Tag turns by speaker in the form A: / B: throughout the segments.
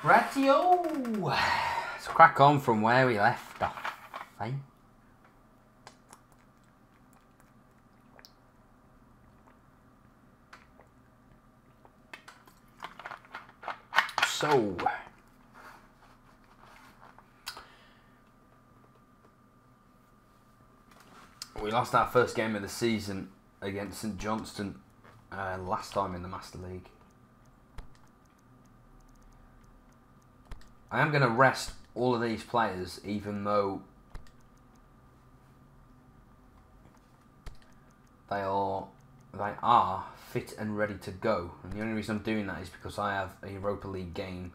A: Ratio! Let's crack on from where we left off. Eh? So, we lost our first game of the season against St Johnstone last time in the Master League. I am going to rest all of these players, even though they are fit and ready to go. And the only reason I'm doing that is because I have a Europa League game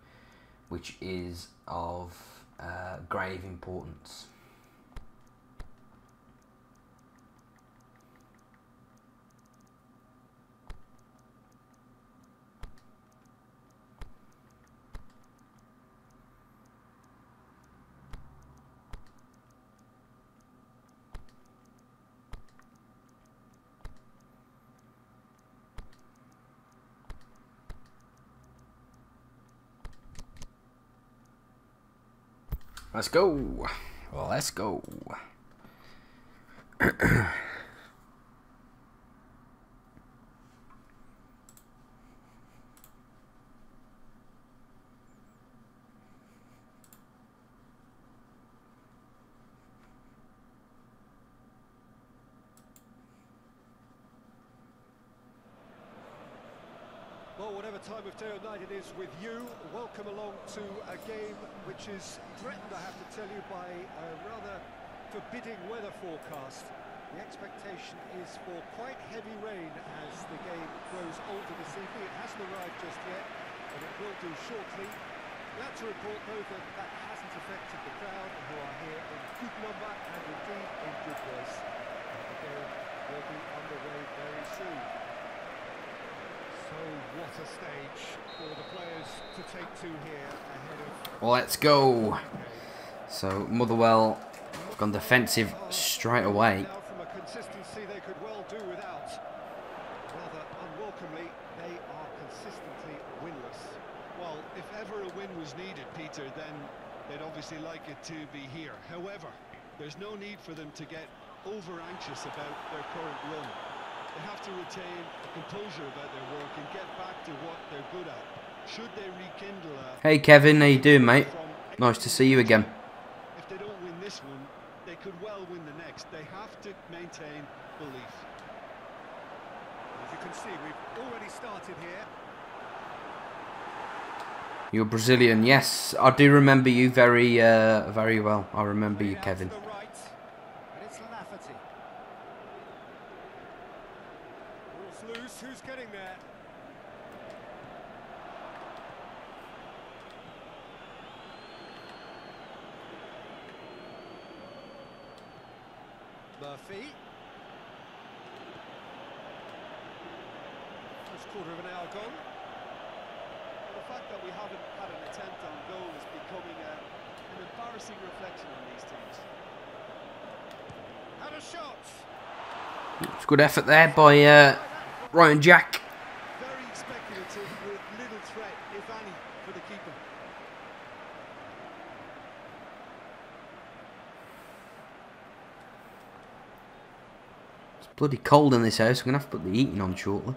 A: which is of grave importance. Let's go. Well, let's go.
B: Well, whatever time of day or night it is with you, welcome along to a game which is threatened, I have to tell you, by a rather forbidding weather forecast. The expectation is for quite heavy rain as the game grows older this evening. It hasn't arrived just yet, but it will do shortly. Glad to report, though, that that hasn't affected the crowd, who are here in good number and indeed in good voice. The game will be underway very soon. So what a stage for the players to take to here ahead of...
A: Let's go. So Motherwell gone defensive straight away.
B: Now from a consistency they could well do without. Rather unwelcomely, they are consistently winless.
C: Well, if ever a win was needed, Peter, then they'd obviously like it to be here. However, there's no need for them to get over-anxious about their current run. They have to retain a composure about their work and get back to what they're good at. Should they rekindle a...
A: Hey Kevin, how you doing, mate? Nice to see you again.
C: If they don't win this one, they could well win the next. They have to maintain belief.
B: As you can see, we've already started here.
A: You're Brazilian, yes. I do remember you very well. I remember you, Kevin.
B: Loose, who's getting there? Murphy. First quarter of an hour gone.
C: The fact that we haven't had an attempt on goal is becoming an embarrassing reflection on these teams.
B: And a shot.
A: It's good effort there by Ryan Jack.
C: Very speculative with little threat, if any, for the keeper.
A: It's bloody cold in this house. I'm going to have to put the heating on shortly.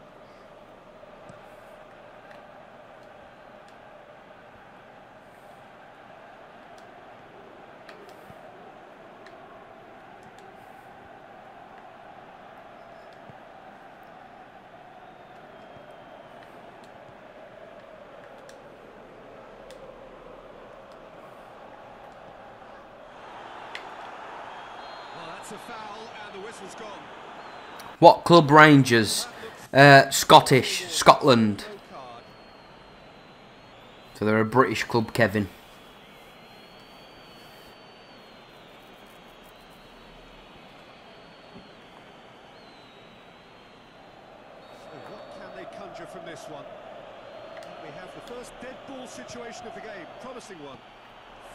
B: A foul and the whistle's gone.
A: What club? Rangers? Scottish, Scotland. So they're a British club, Kevin.
B: So what can they conjure from this one? We have the first dead ball situation of the game. Promising one.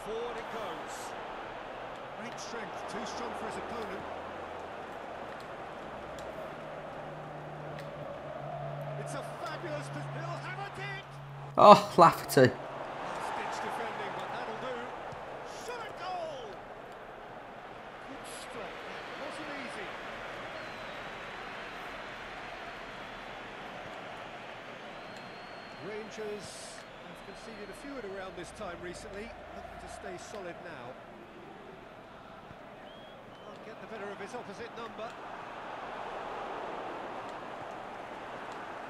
B: Forward it goes. Great strength, too strong for his opponent. It's a fabulous... He'll have it!
A: Oh, Lafferty.
B: Stitch steward around this time recently, looking to stay solid now. Can't get the better of his opposite number.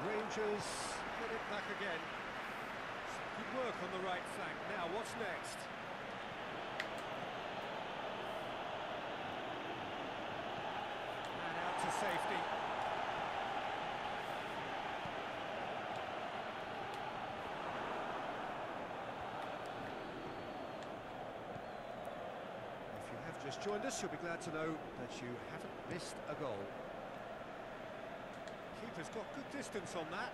B: Rangers get it back again. Some good work on the right flank. Now, what's next? And out to safety. If you have just joined us, you'll be glad to know that you haven't missed a goal. Keeper's got good distance on that.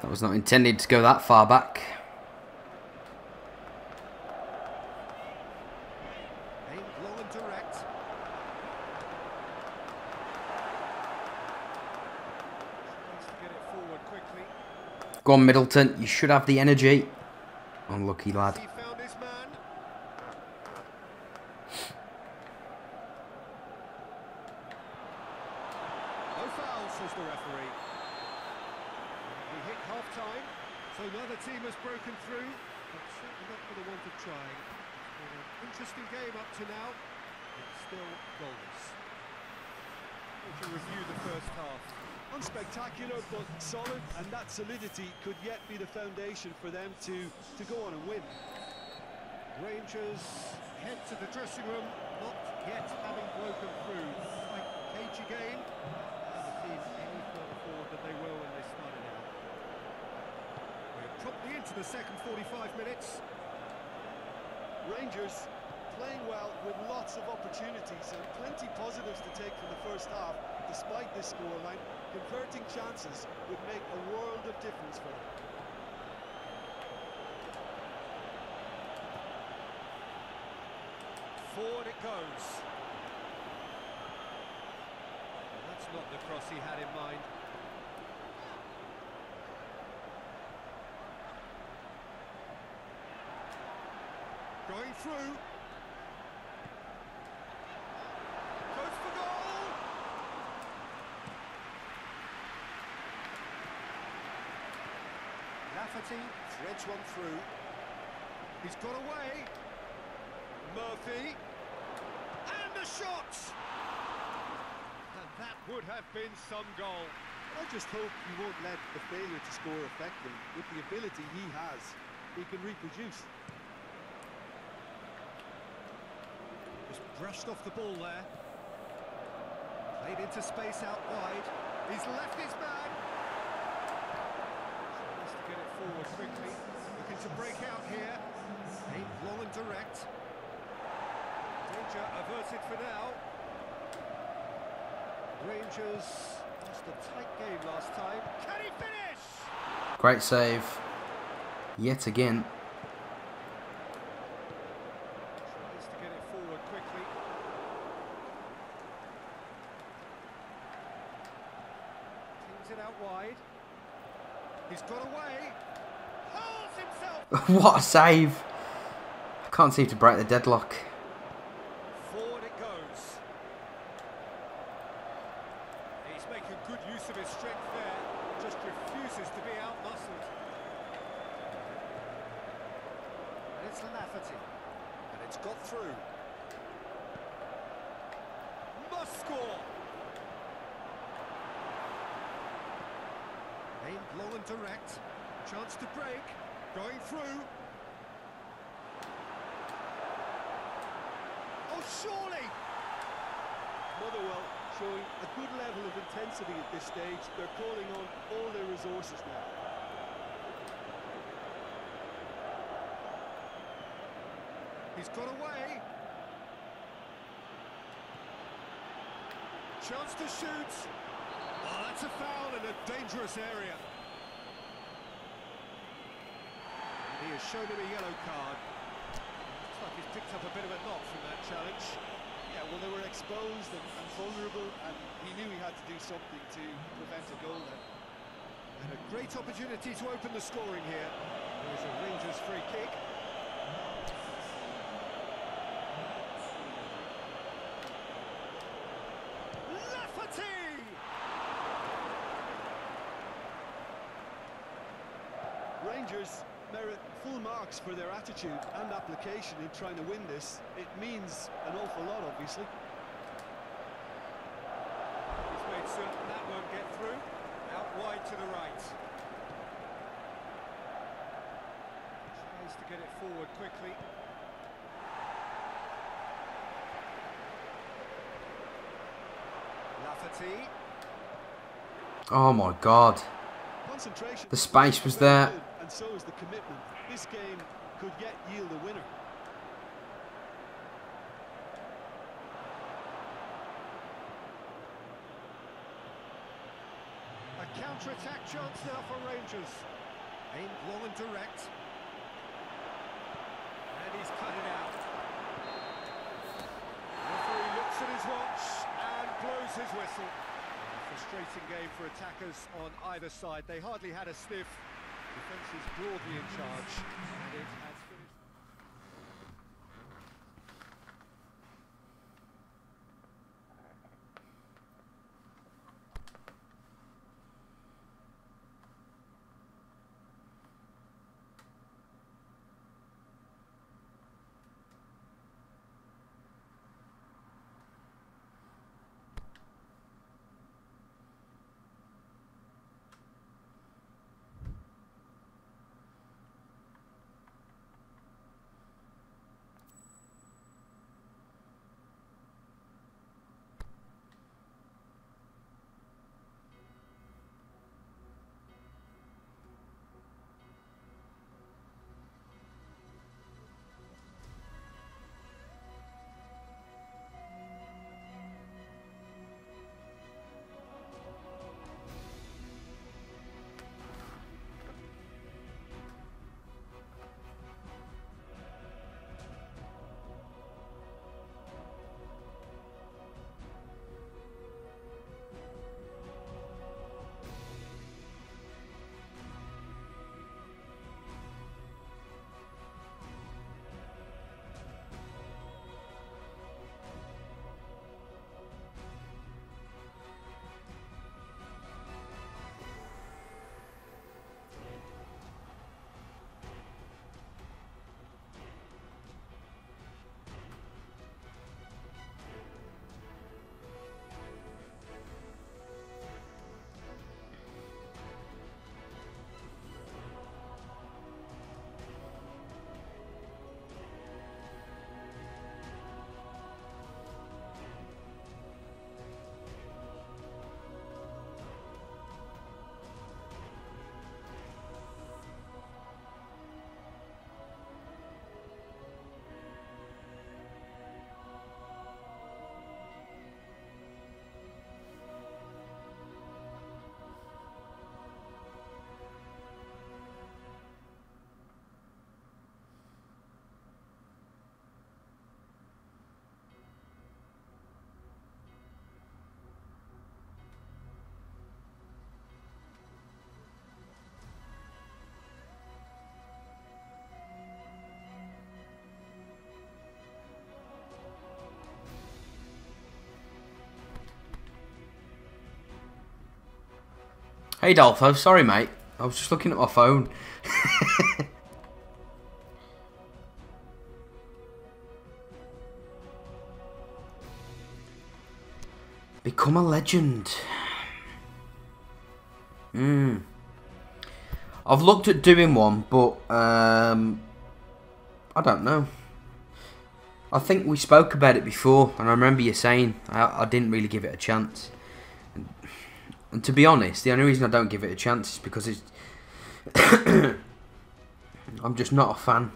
A: That was not intended to go that far back.
B: Aimed long and direct. Tries to get it forward quickly.
A: Go on, Middleton. You should have the energy. Unlucky lad.
B: He found his man. No foul, says the referee. We hit half-time, so neither team has broken through, but certainly not for the want of trying. It's been an interesting game up to now, but still goalless. We can review the first half.
C: Unspectacular, but solid, and that solidity could yet be the foundation for them to go on and win.
B: Rangers head to the dressing room, not yet having broken through. Quite cagey game. Never seen any further forward than they were when they started out. We're promptly into the second 45 minutes.
C: Rangers playing well with lots of opportunities and plenty positives to take from the first half, despite this scoreline. Converting chances would make a world of difference for them.
B: Forward it goes. That's not the cross he had in mind. Going through. Goes for goal! Lafferty threads one through. He's got away. Murphy. And the shot! And that would have been some goal.
C: I just hope he won't let the failure to score affect him. With the ability he has, he can reproduce.
B: Just brushed off the ball there. Played into space out wide. He's left his man. Tries to get it forward quickly. Looking to break out here. Aimed long and direct. Danger averted for now. Rangers lost a tight game last time. Can he finish?
A: Great save. Yet again.
B: Tries to get it forward quickly. Pings it out wide. He's got away. Hurls himself.
A: What a save. I can't seem to break the deadlock.
B: Forward it goes. He's making good use of his strength there. Just refuses to be out-muscled. And it's Lafferty. And it's got through. Must score. Aimed long and direct. Chance to break. Going through. Oh, surely!
C: Motherwell showing a good level of intensity at this stage. They're calling on all their resources now.
B: He's got away. Chance to shoot. Oh, that's a foul in a dangerous area. And he has shown him a yellow card. Looks like he's picked up a bit of a knock from that challenge.
C: Yeah, well, they were exposed and vulnerable, and he knew he had to do something to prevent a goal then.
B: And a great opportunity to open the scoring here. There's a Rangers free kick.
C: Rangers merit full marks for their attitude and application in trying to win this. It means an awful lot, obviously.
B: He's made certain that won't get through. Out wide to the right. Tries to get it forward quickly. Lafferty.
A: Oh my God.
C: Concentration.
A: The space was there.
C: And so is the commitment. This game could yet yield a winner.
B: A counter-attack chance now for Rangers. Aimed long and direct. And he's cut it out. Referee looks at his watch and blows his whistle. A frustrating game for attackers on either side. They hardly had a sniff. Defence is broadly in charge. And it has finished.
A: Hey Dolpho, sorry mate. I was just looking at my phone. Become a legend. I've looked at doing one, but I don't know. I think we spoke about it before, and I remember you saying I didn't really give it a chance. And to be honest, the only reason I don't give it a chance is because it's I'm just not a fan.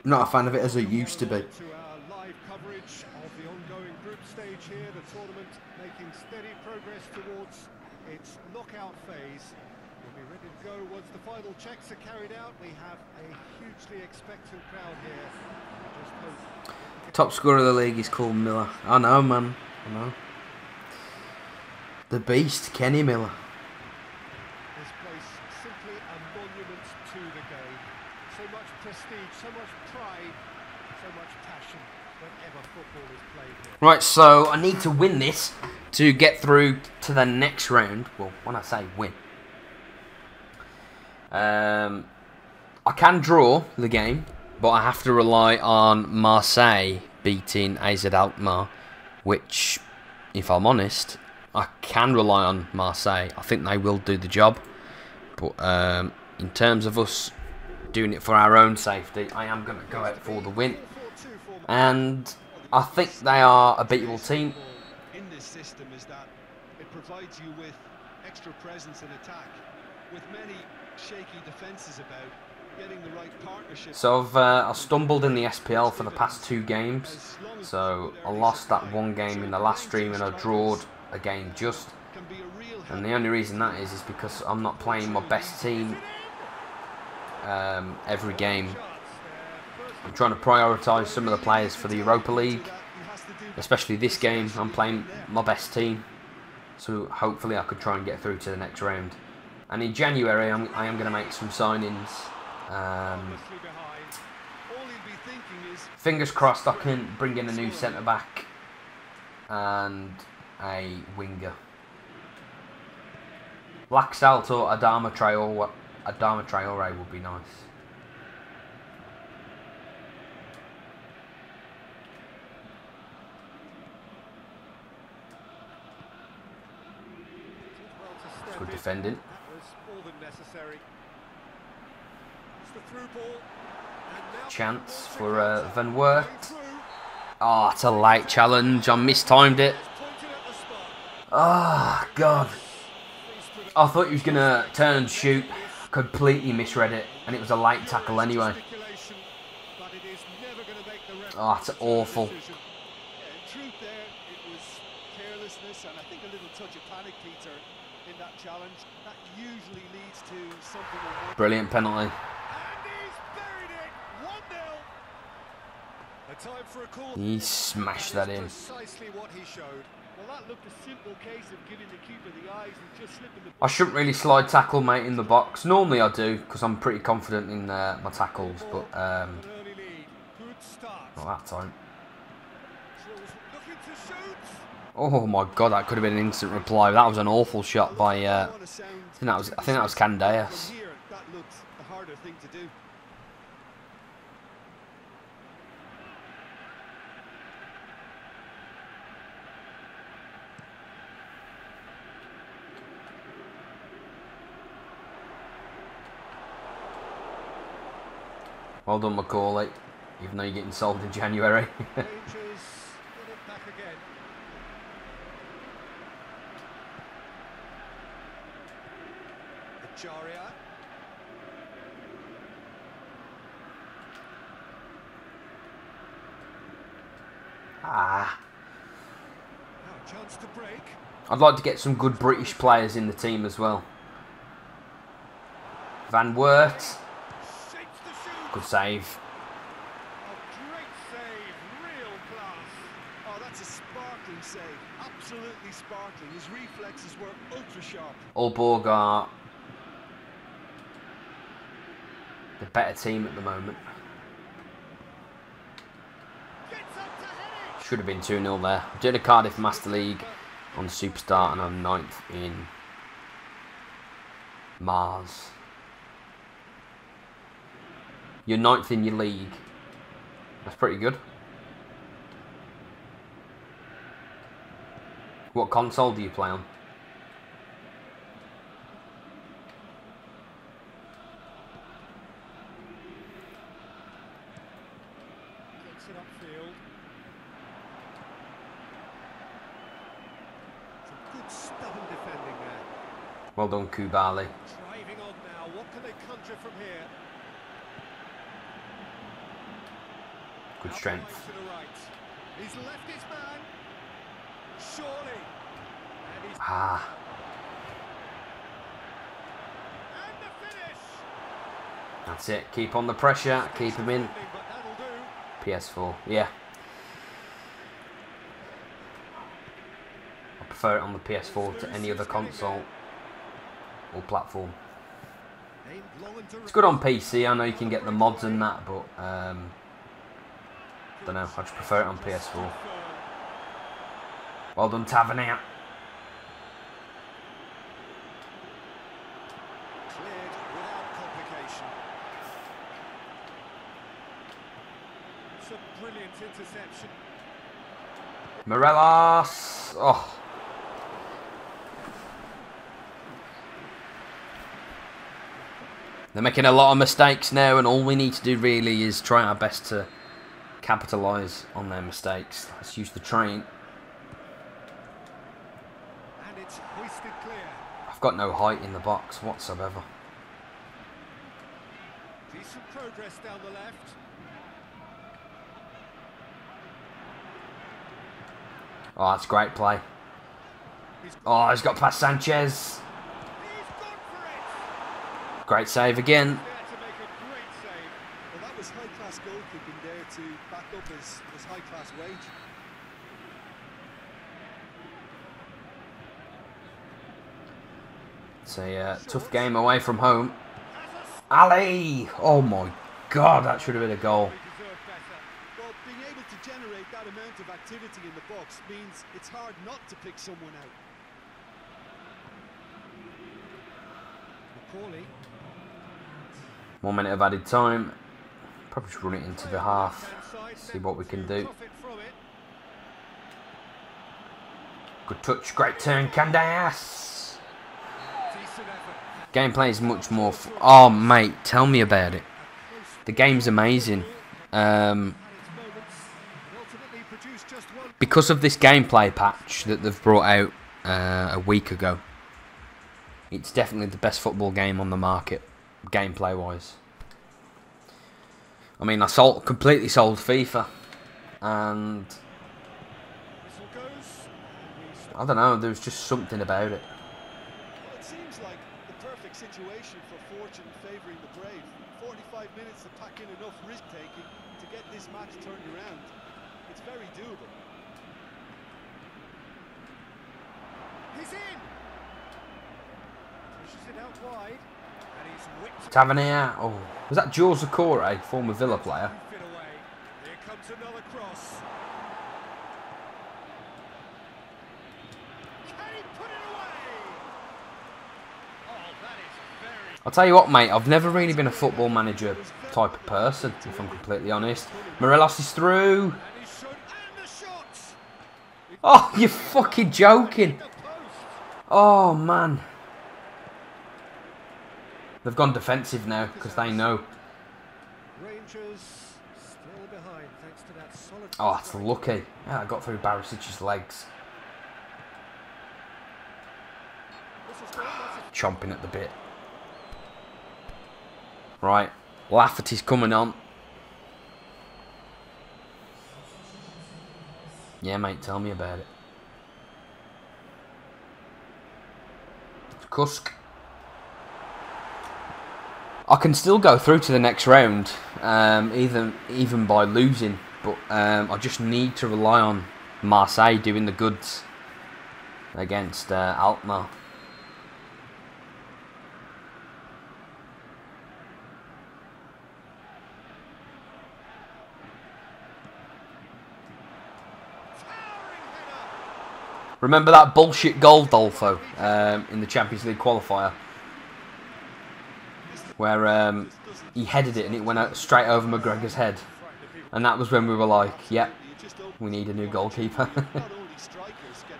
A: Not a fan of it as I used to be.
B: To our live coverage of the ongoing group stage here, the tournament making steady progress towards its knockout phase. We'll be ready to go once the final checks are carried out. We have a hugely expectant crowd here. We just hope.
A: Top scorer of the league is called Miller. I know, man. I know. The beast, Kenny Miller.
B: This place simply a monument to the game. So much prestige, so much pride, so much passion whenever football is played here.
A: Right, so I need to win this to get through to the next round. Well, when I say win, I can draw the game, but I have to rely on Marseille beating AZ Alkmaar, which, if I'm honest, I can rely on Marseille. I think they will do the job. But in terms of us doing it for our own safety, I am going to go out for the win. And I think they are a beatable team.
C: In this system is that it provides you with extra presence in attack, with many shaky defences about, getting the right partnership.
A: So I've stumbled in the SPL for the past 2 games. So I lost that 1 game in the last stream and I drawed a game just. And the only reason that is because I'm not playing my best team every game. I'm trying to prioritise some of the players for the Europa League. Especially this game, I'm playing my best team. So hopefully I could try and get through to the next round. And in January, I am going to make some signings. Fingers crossed I can bring in a new centre-back and a winger. Laxalt or Adama Traore would be nice. It's good defending. Chance for Van Wert. Oh, it's a light challenge. I mistimed it. Oh, God. I thought he was going to turn and shoot. Completely misread it. And it was a light tackle anyway. Oh, it's awful.
C: In truth there, it was carelessness and I think a little touch of panic, Peter, in that challenge. That usually leads to something.
A: Brilliant penalty.
B: And he's buried it. 1-0. A time for a call.
A: He smashed that in.
B: Precisely what he showed.
C: Well, that looked a simple case of giving the keeper the eyes and just slipping the...
A: I shouldn't really slide tackle, mate, in the box. Normally I do, because I'm pretty confident in my tackles, but not that time. Oh my God, that could have been an instant reply. That was an awful shot by. I think that was Candeas.
C: That looked the harder thing to do.
A: Well done, Macaulay. Even though you're getting sold in January.
B: Chance to break.
A: I'd like to get some good British players in the team as well. Van Wert. Good save.
B: Great save, real class.
C: Oh, that's a sparkling save. Absolutely sparkling. His reflexes were ultra sharp.
A: Aalborg are the better team at the moment. Should have been 2-0 there. I'm doing a Cardiff Master League on Superstar and I'm 9th in Mars. You're 9th in your league. That's pretty good. What console do you play on?
B: Gets it upfield. Some good stubborn defending there.
A: Well done, Kubali.
B: Driving on now. What can they conjure from here?
A: Good strength.
B: To the right. He's left his man. Surely. And he's and the finish.
A: That's it. Keep on the pressure. Keep him in.
B: But that'll do.
A: PS4. Yeah. I prefer it on the PS4 to any other console or platform. It's good on PC. I know you can get the mods and that, but don't know. I just prefer it on PS4. Well done, Tavernier.
B: Cleared without interception.
A: Morelos. Oh. They're making a lot of mistakes now, and all we need to do really is try our best to capitalise on their mistakes. Let's use the train.
B: And it's hoisted clear.
A: I've got no height in the box whatsoever.
B: Decent progress down the left.
A: Oh, that's great play. Oh, he's got past Sanchez.
B: He's gone for it.
A: Great save again.
B: There to make a great save.
C: Well, that was high-class goalkeeping there to back up his high-class wage.
A: It's a tough game away from home. Ali! Oh my God, that should have been a goal.
B: They deserve better.
C: Well, being able to generate that amount of activity in the box means it's hard not to pick someone out.
B: McCauley.
A: 1 minute of added time. Probably just run it into the half. See what we can do.
B: Profit from it.
A: Good touch, great turn, Candace.
B: Decent effort.
A: Gameplay is much more. Oh mate, tell me about it. The game's amazing.
B: Had its moments, but ultimately produced just one.
A: Because of this gameplay patch that they've brought out a week ago, it's definitely the best football game on the market, gameplay wise. I mean, I completely sold FIFA, and
B: Whistle goes. And we stop.
A: I don't know, there was just something about it.
C: Well, it seems like the perfect situation for fortune favouring the brave. 45 minutes to pack in enough risk-taking to get this match turned around. It's very doable.
B: He's in. Pushes it out wide. And he's whipped.
A: Tavernier, oh, was that Jules Zakore, former Villa player?
B: Fit away. Here comes another cross. Can he put it away? Oh, that is very.
A: I'll tell you what, mate, I've never really been a football manager type of person, if I'm completely honest. Morelos is through.
B: And he's shown. And the shot.
A: Oh, you're fucking joking.
B: The post.
A: Oh, man. They've gone defensive now, because they know.
B: Rangers still behind thanks to that solid.
A: Oh, that's lucky. Yeah, I got through Barisic's legs.
B: Whistle's gone, that's
A: Chomping at the bit. Right, Lafferty's coming on. Yeah, mate, tell me about it. It's Kusk. I can still go through to the next round, even by losing, but I just need to rely on Marseille doing the goods against Alkmaar. Remember that bullshit goal, Dolfo, in the Champions League qualifier? Where he headed it and it went out straight over McGregor's head. And that was when we were like, yep, we need a new goalkeeper.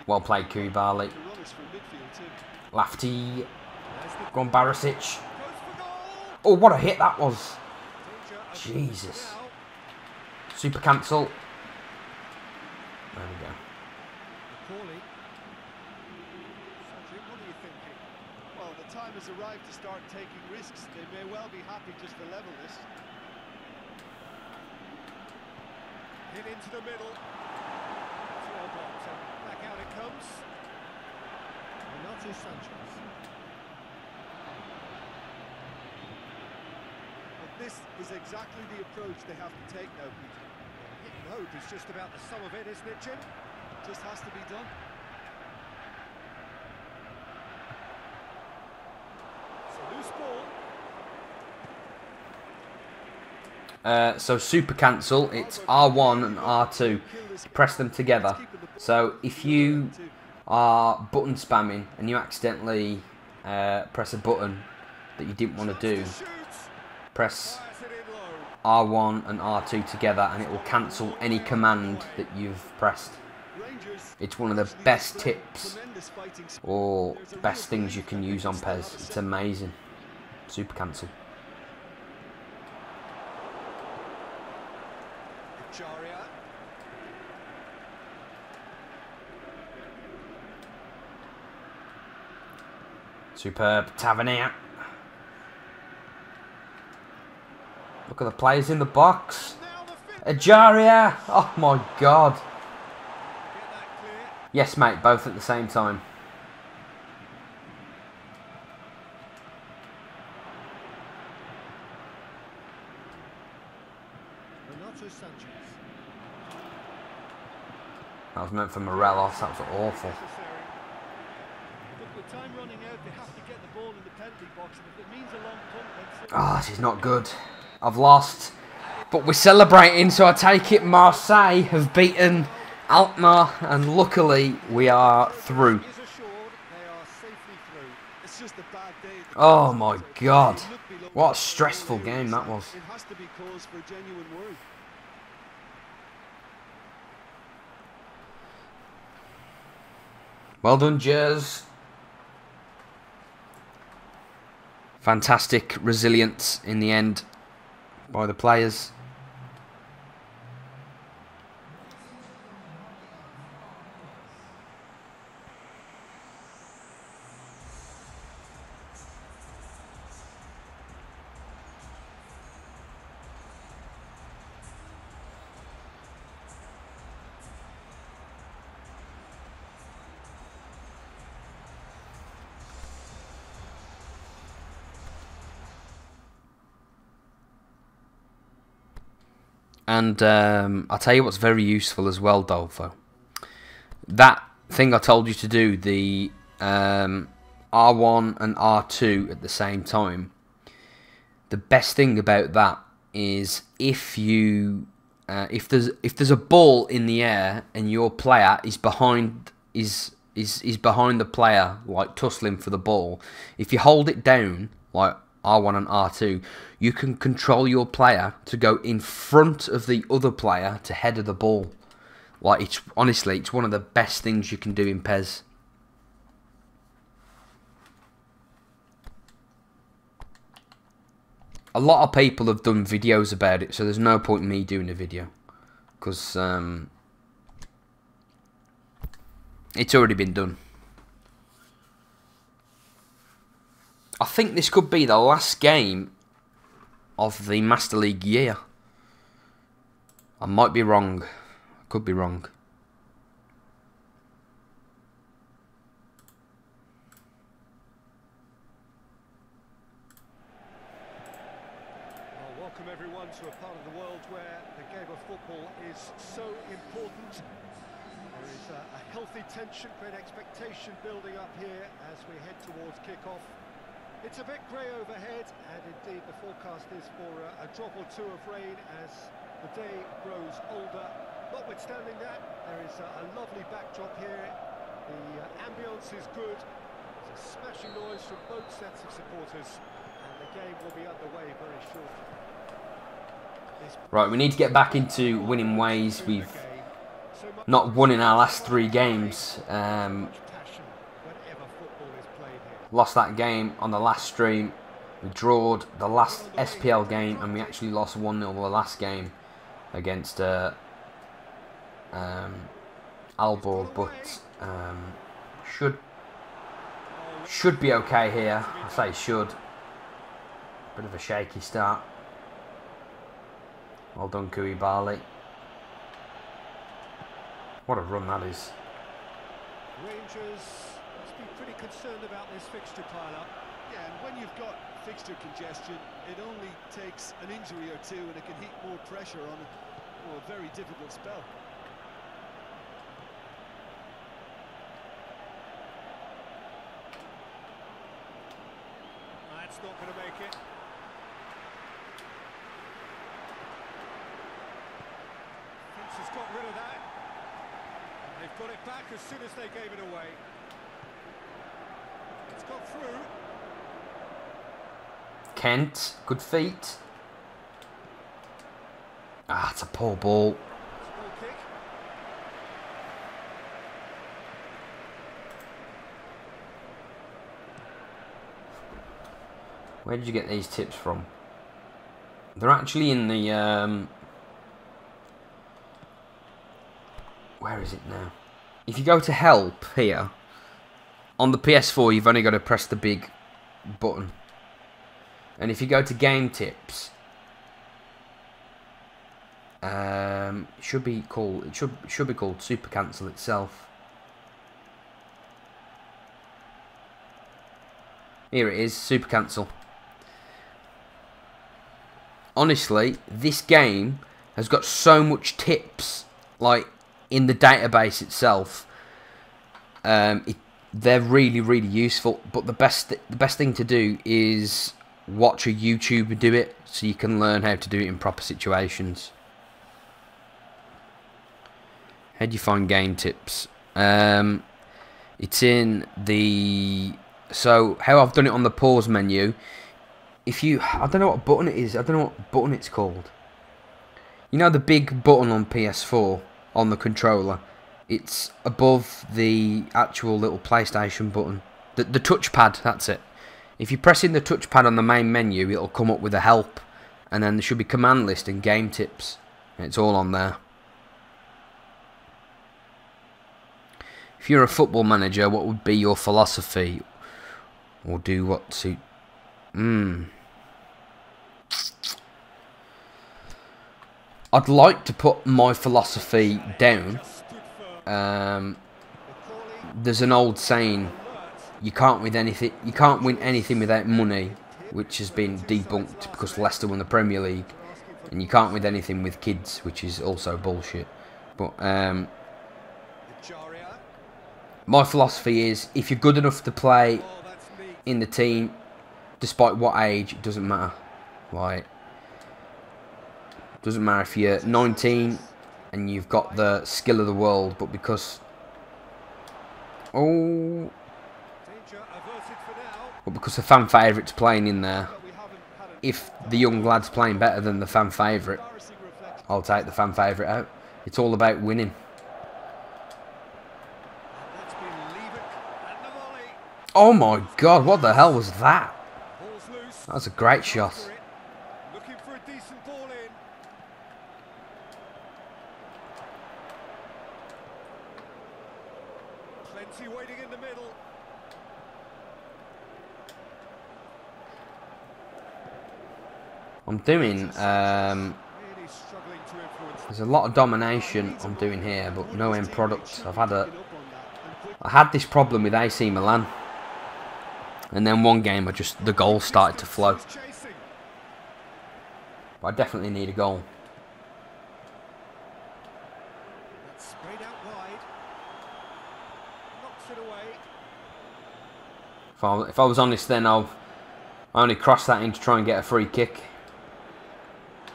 A: Well played, Koulibaly. Lafty. Go on, Barisic. Oh, what a hit that was. Jesus. Super cancel. There we go.
B: McCauley. Cedric, what are you thinking?
C: Well, the time has arrived to start taking risks. They may well be happy just to level this.
B: Hit into the middle. It's well blocked, and back out it comes. Renato Sanchez.
C: But this is exactly the approach they have to take now, Peter.
B: Hitting hope is just about the sum of it, isn't it, Jim?
C: Just has to be done.
B: It's a loose ball.
A: So super cancel, it's R1 and R2. Press them together. So if you are button spamming and you accidentally press a button that you didn't want to do, press R1 and R2 together, and it will cancel any command that you've pressed. It's one of the best tips or best things you can use on PES. It's amazing. Super cancel. Superb. Tavernier. Look at the players in the box. Ajaria! Oh my god. Yes, mate, both at the same time. That was meant for Morelos. That was awful. Ah, she's not good. I've lost. But we're celebrating, so I take it Marseille have beaten Alkmaar, and luckily we are through. Oh my god. What a stressful game that was. Well done, Jers. Fantastic resilience in the end by the players. And I'll tell you what's very useful as well, Dolfo. That thing I told you to do, the R1 and R2 at the same time. The best thing about that is if you if there's a ball in the air and your player is behind behind the player, like tussling for the ball. If you hold it down like R1 and R2, you can control your player to go in front of the other player to header the ball. Like, it's honestly, it's one of the best things you can do in PES. A lot of people have done videos about it, so there's no point in me doing a video, because it's already been done. I think this could be the last game of the Master League year. I might be wrong. I could be wrong.
B: Well, welcome everyone to a part of the world where the game of football is so important. There is a healthy tension, great expectation building up here as we head towards kick-off. It's a bit grey overhead, and indeed the forecast is for a drop or two of rain as the day grows older. Notwithstanding that, there is a lovely backdrop here. The ambience is good. There's a smashing noise from both sets of supporters, and the game will be underway very shortly.
A: Right, we need to get back into winning ways. We've not won in our last 3 games. Lost that game on the last stream. We drawed the last SPL game, and we actually lost 1-0 the last game against Aalborg, but should be okay here. I say should. Bit of a shaky start. Well done, Koulibaly. What a run that is.
B: Rangers must be pretty concerned about this fixture pile-up.
C: Yeah, and when you've got fixture congestion, it only takes an injury or two and it can heap more pressure on a very difficult spell.
B: That's not going to make it. Fitz has got rid of that. They've got it back as soon as they gave it away. It's got through.
A: Kent, good feet. Ah, it's a poor ball.
B: Ball kick.
A: Where did you get these tips from? They're actually in the... where is it now? If you go to help here, on the PS4 you've only got to press the big button. And if you go to game tips, it should be called Super Cancel itself. Here it is, Super Cancel. Honestly, this game has got so much tips, like in the database itself. They're really, really useful. But the best thing to do is watch a YouTuber do it, so you can learn how to do it in proper situations. How do you find game tips? It's in the... So, how I've done it on the pause menu, I don't know what button it is, I don't know what button it's called. You know the big button on PS4, on the controller? It's above the actual little PlayStation button. The touchpad, that's it. If you press in the touchpad on the main menu, it'll come up with a help. And then there should be command list and game tips. It's all on there. If you're a football manager, what would be your philosophy? Or do what suit... I'd like to put my philosophy down. There's an old saying, you can't win anything without money, which has been debunked because Leicester won the Premier League, and you can't win anything with kids, which is also bullshit. But my philosophy is, if you're good enough to play in the team, despite what age, it doesn't matter. Like, doesn't matter if you're 19 and you've got the skill of the world, but because the fan favourite's playing in there, if the young lad's playing better than the fan favourite, I'll take the fan favourite out. It's all about winning. Oh my god, what the hell was that? That was a great shot.
B: Looking for a decent ball in. Plenty waiting in the middle.
A: I'm doing,
B: Really struggling to influence.
A: there's a lot of domination I'm doing here, but no end product. I had this problem with AC Milan. And then one game, the goals started to flow. But I definitely need a goal.
B: Sprayed out wide. Knocks it away.
A: If I was honest, then I only crossed that in to try and get a free kick.
B: Oh,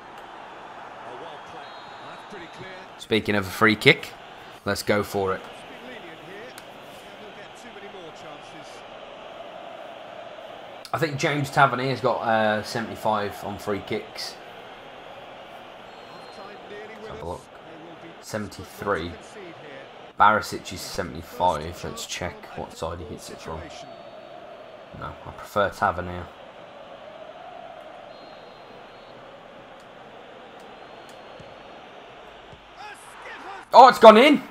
B: well played. That's pretty clear.
A: Speaking of a free kick, let's go for it.
B: Let's be lenient here. And we'll get too many more chances.
A: I think James Tavernier's got 75 on free kicks.
B: Half-time nearly with
A: Let's have a
B: us.
A: look.
B: There will be
A: 73.
B: to concede here.
A: Barisic is 75. Let's check what side he hits it from. No, I prefer Tavernier. Oh, it's gone in.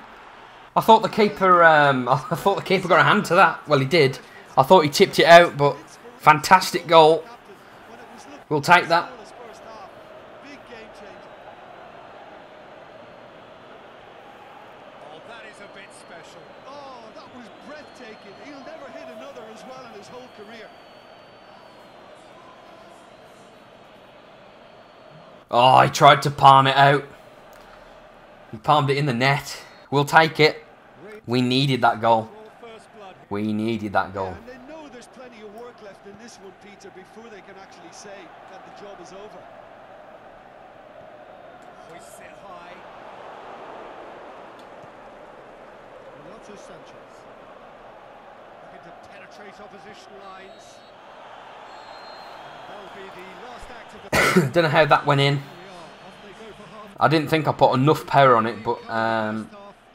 A: I thought the keeper got a hand to that. Well, he did. I thought he tipped it out, but fantastic goal. We'll take that.
B: Big game changer. Oh, that is a bit special.
C: Oh, that was breathtaking. He'll never hit another as well in his whole career.
A: Oh, he tried to palm it out. He palmed it in the net. We'll take it. We needed that goal.
B: First blood.
A: We needed that goal.
C: And they know there's plenty of work left in this one, Peter, before they can actually say that the job is over.
B: Hoists it high. Renato Sanchez. Looking to penetrate opposition lines. And that'll be the last act of the...
A: Don't know how that went in.
B: Here we are. Off they go for half.
A: I didn't think I put enough power on it, but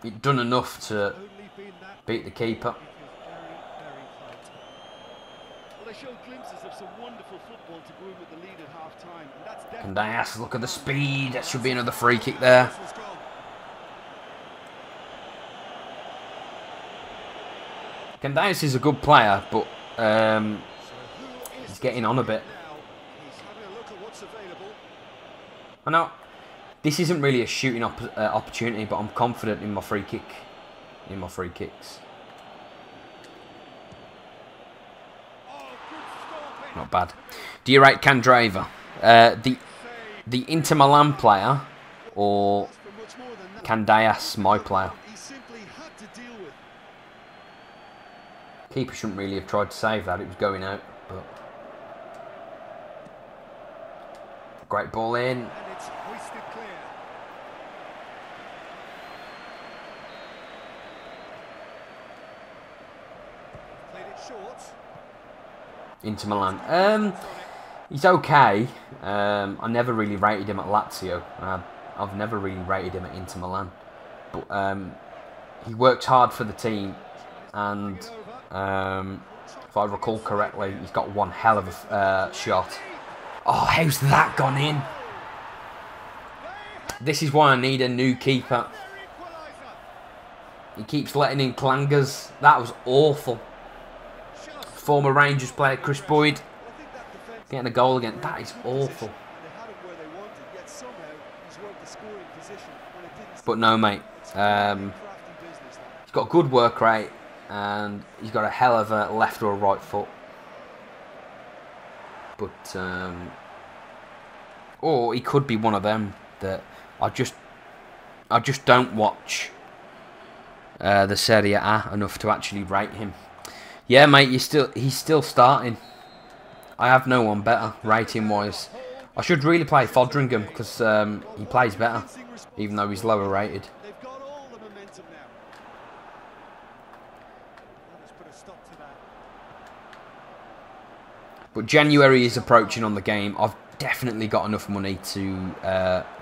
A: it done enough to beat the keeper.
C: Well, they showed glimpses of some wonderful football to go in with the lead at half-time.
A: Candias, look at the speed. That should be another free kick there. Candias is a good player, but he's getting on a bit. I know this isn't really a shooting opportunity, but I'm confident in my free kick, kicks. Not bad. Do you rate Candrava? The Inter Milan player or Candias, my player? Keeper shouldn't really have tried to save that. It was going out, but great ball in.
B: And it's hoisted clear. Played it short.
A: Inter Milan. He's okay. I never really rated him at Lazio. I've never really rated him at Inter Milan. But he works hard for the team, and if I recall correctly, he's got one hell of a shot. Oh, how's that gone in? This is why I need a new keeper. He keeps letting in clangers. That was awful. Former Rangers player Chris Boyd getting a goal again. That is awful. But no, mate. He's got good work rate, and he's got a hell of a left or a right foot. But or he could be one of them that I just don't watch the Serie A enough to actually rate him. Yeah, mate, he's still starting. I have no one better rating wise. I should really play Fodringham because he plays better, even though he's lower rated.
B: They've got all the momentum now. Let's put a stop to that.
A: But January is approaching on the game. I've definitely got enough money to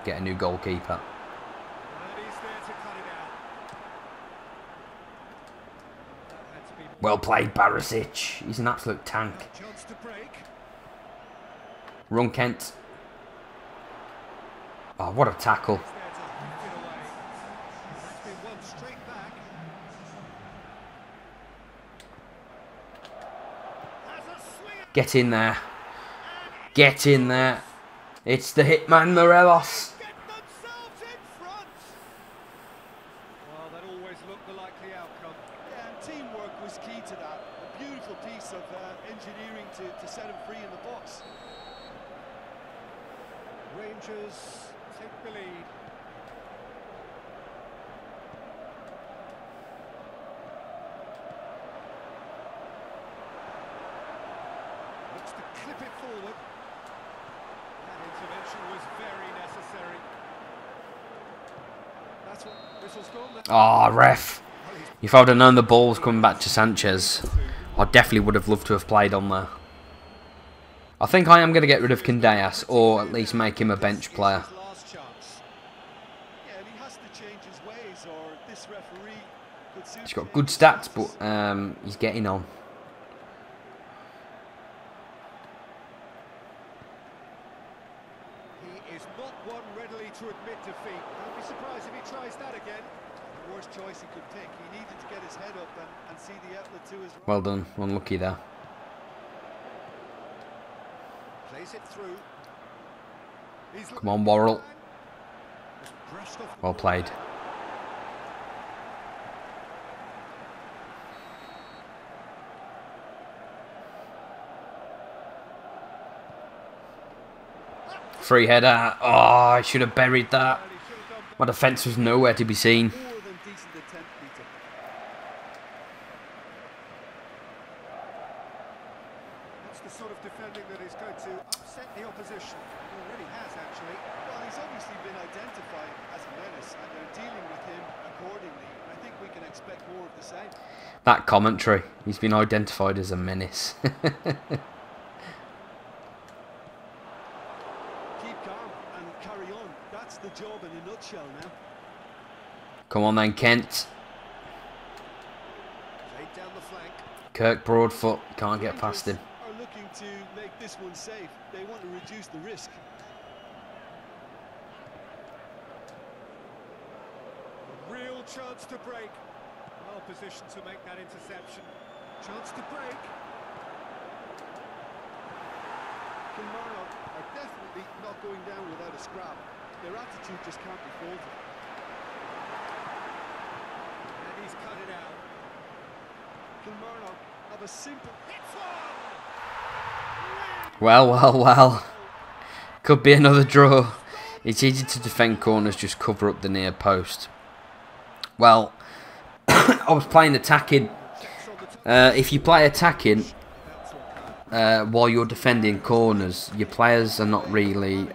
A: get a new goalkeeper.
B: And he's there to cut it out. That had to be
A: Well played, Barisic. He's an absolute tank.
B: chance to break.
A: Run, Kent. Oh, what a tackle.
B: He's there to hook it away. That's been one straight back. Has a swinger.
A: Get in there. Get in there. It's the hitman Morelos.
B: Get themselves in front. Well, that always looked the likely outcome.
C: Yeah, and teamwork was key to that. A beautiful piece of engineering to set him free in the box.
B: Rangers take the lead. Looks to clip it forward. That intervention was very necessary. That's what whistle's gone there.
A: Ah, ref. If I would have known the ball was coming back to Sanchez, I definitely would have loved to have played on there. I think I am going to get rid of Candias, or at least make him a bench player.
C: His last chance. Yeah, and he has to change his ways, or this referee could suit
A: He's got
C: him.
A: good stats, but he's getting on.
B: He is not one readily to admit defeat. Don't be surprised if he tries that again. The worst choice he could pick. He needed to get his head up and see the outlet to his right.
A: Well done, unlucky there.
B: Plays it through. He's
A: Come on, Worrell.
B: Just brushed off.
A: Well played. Free header. Oh, I should have buried that.
B: He should have done
A: My defence was nowhere to be seen.
C: More than decent attempt, Peter.
B: That's the sort of defending that is going to upset the opposition. It already has, actually.
C: Well, he's obviously been identified as a menace, and they're dealing with him accordingly. I think we can expect more of the same.
A: That commentary. He's been identified as a menace.
C: Keep calm and carry on. That's the job in a nutshell now.
A: Come on then, Kent.
B: Played down the flank.
A: Kirk Broadfoot can't get past him.
C: Are looking to make this one safe. They want to reduce the risk.
B: A real chance to break. Well positioned to make that interception. Chance to break.
C: Kilmarnock are definitely not going down without a scrap. Their attitude just can't be faulted.
B: And he's cut it out.
C: Kilmarnock have a simple...
B: It's one!
A: Well, well, well. Could be another draw. It's easy to defend corners, just cover up the near post. Well, I was playing attacking. If you play attacking while you're defending corners, your players are not really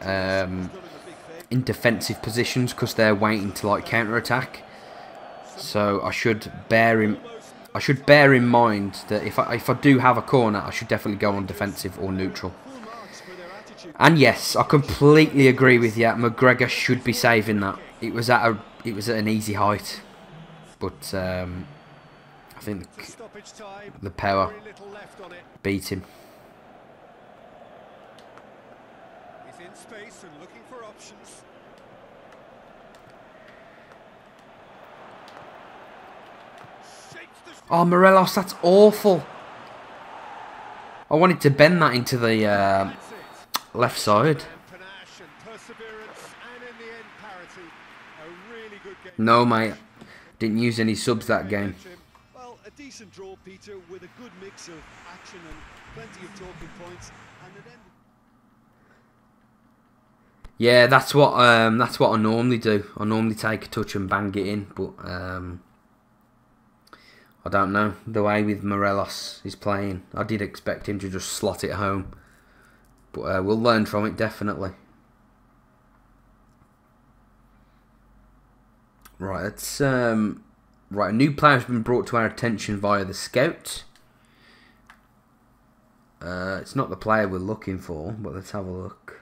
A: in defensive positions because they're waiting to like counter attack. So I should bear in mind that if I do have a corner, I should definitely go on defensive or neutral. And yes, I completely agree with you. McGregor should be saving that. It was at an easy height, but I think the power beat him.
B: He's in space and looking for options.
A: Oh, Morelos, that's awful. I wanted to bend that into the left side. No, mate. Didn't use any subs that game.
C: Well, a decent draw, Peter, with a good mix of action and plenty of talking points. And it ended...
A: Yeah, that's what I normally do. I normally take a touch and bang it in, but I don't know. The way with Morelos is playing, I did expect him to just slot it home, but we'll learn from it definitely. Right, let's right. A new player has been brought to our attention via the scout. It's not the player we're looking for, but let's have a look.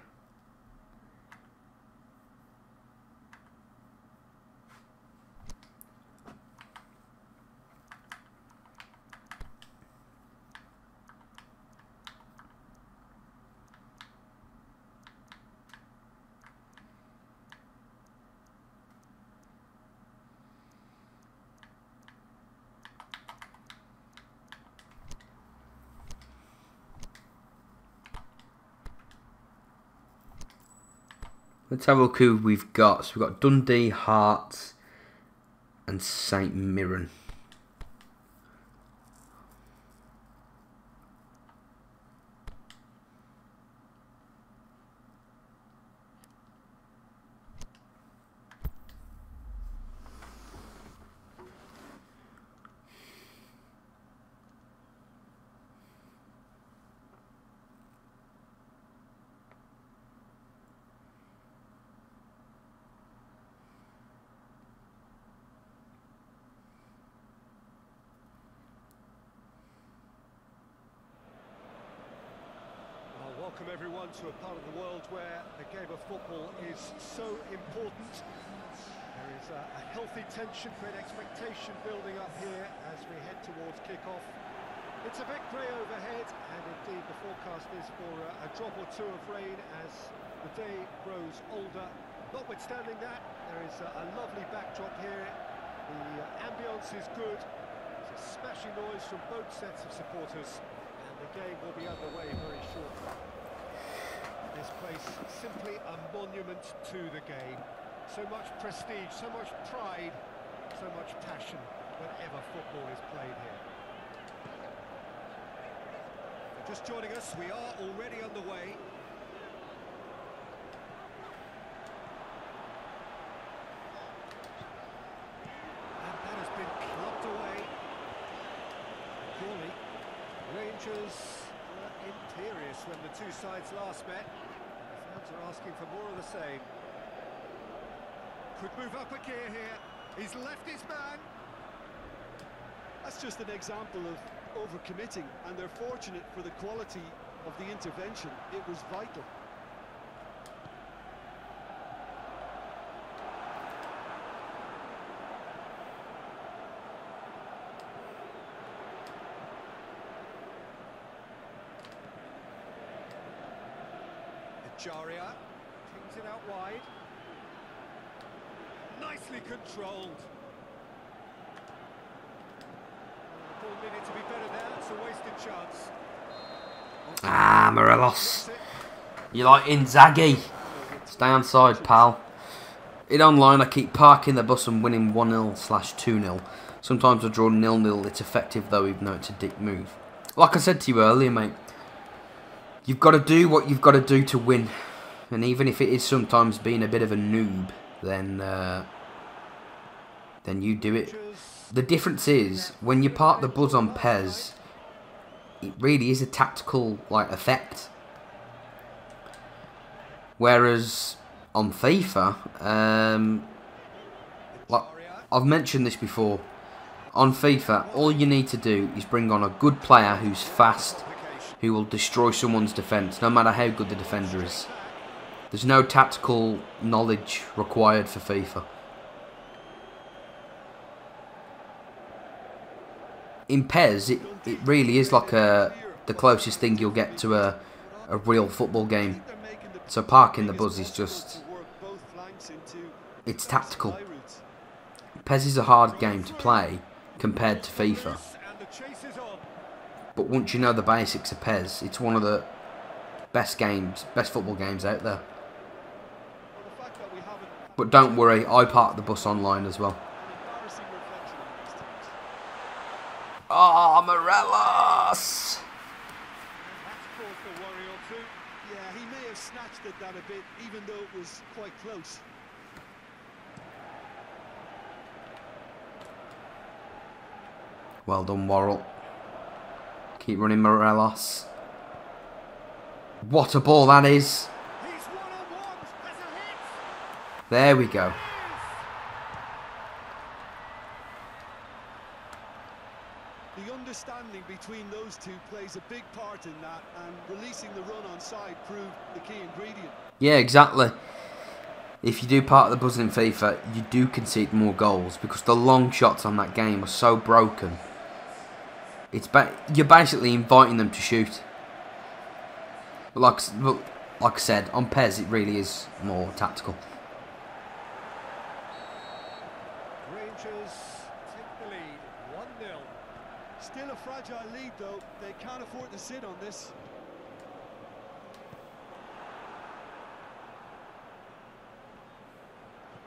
A: Let's have a look who we've got. So we've got Dundee, Hearts, and St Mirren.
B: Welcome everyone to a part of the world where the game of football is so important. There is a healthy tension, great expectation building up here as we head towards kick-off. It's a bit grey overhead, and indeed the forecast is for a drop or two of rain as the day grows older. Notwithstanding that, there is a lovely backdrop here. The ambience is good. There's a smashing noise from both sets of supporters, and the game will be underway very shortly. This place simply a monument to the game. So much prestige, so much pride, so much passion whenever football is played here. Just joining us, we are already underway. And that has been clubbed away. Crawley, Rangers were imperious when the two sides last met. The fans are asking for more of the same. Could move up a gear here. He's left his man.
C: That's just an example of overcommitting, and they're fortunate for the quality of the intervention. It was vital.
B: Jaria kings it out wide. Nicely controlled. The ball needed to be better there. It's a wasted chance.
A: Ah, Morelos. You like Inzaghi. Stay on side, pal. In online, I keep parking the bus and winning 1-0/2-0. Sometimes I draw 0-0. It's effective though, even though it's a dick move. Like I said to you earlier, mate. You've got to do what you've got to do to win. And even if it is sometimes being a bit of a noob, then you do it. The difference is, when you park the bus on PES, it really is a tactical effect. Whereas on FIFA, like I've mentioned this before, on FIFA, all you need to do is bring on a good player who's fast, who will destroy someone's defence, no matter how good the defender is. There's no tactical knowledge required for FIFA. In PES, it really is like the closest thing you'll get to a real football game. So parking the bus is just, it's tactical. PES is a hard game to play compared to FIFA. But once you know the basics of PES, it's one of the best football games out there. But don't worry, I park the bus online as well. Oh, Morelos!
C: Yeah, he may have snatched at that a bit, even though it was quite close.
A: Well done, Worrell. Keep running, Morelos. What a ball that is! There we go.
C: The understanding between those two plays a big part in that, and releasing the run on side proved the key ingredient.
A: Yeah, exactly. If you do part of the buzz in FIFA, you do concede more goals because the long shots on that game are so broken. You're basically inviting them to shoot. But like I said, on PES it really is more tactical.
B: Rangers take the lead, 1-0.
C: Still a fragile lead though, they can't afford to sit on this.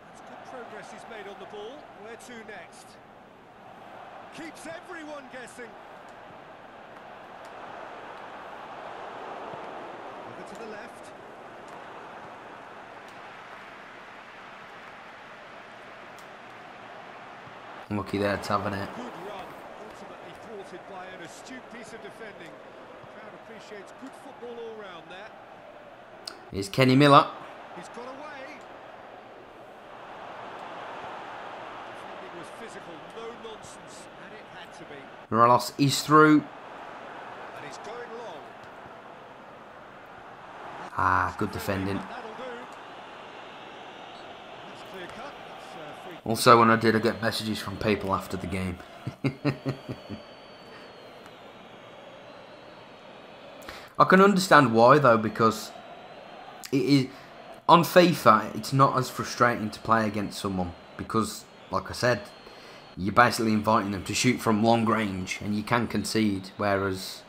B: That's good progress he's made on the ball. Where to next? Keeps everyone guessing. Over to the left.
A: Lucky there, it's having it.
B: Good run, ultimately thwarted by an astute piece of defending. The crowd appreciates good football all round there.
A: Here's Kenny Miller.
B: He's got away. Defending was physical, no nonsense, and it had to be.
A: Morelos is through.
B: And he's going long.
A: Ah, good defending.
B: That'll do. That's clear cut. That's free.
A: Also, when I get messages from people after the game. I can understand why though, because it is on FIFA. It's not as frustrating to play against someone because, like I said, you're basically inviting them to shoot from long range, and you can concede. Whereas,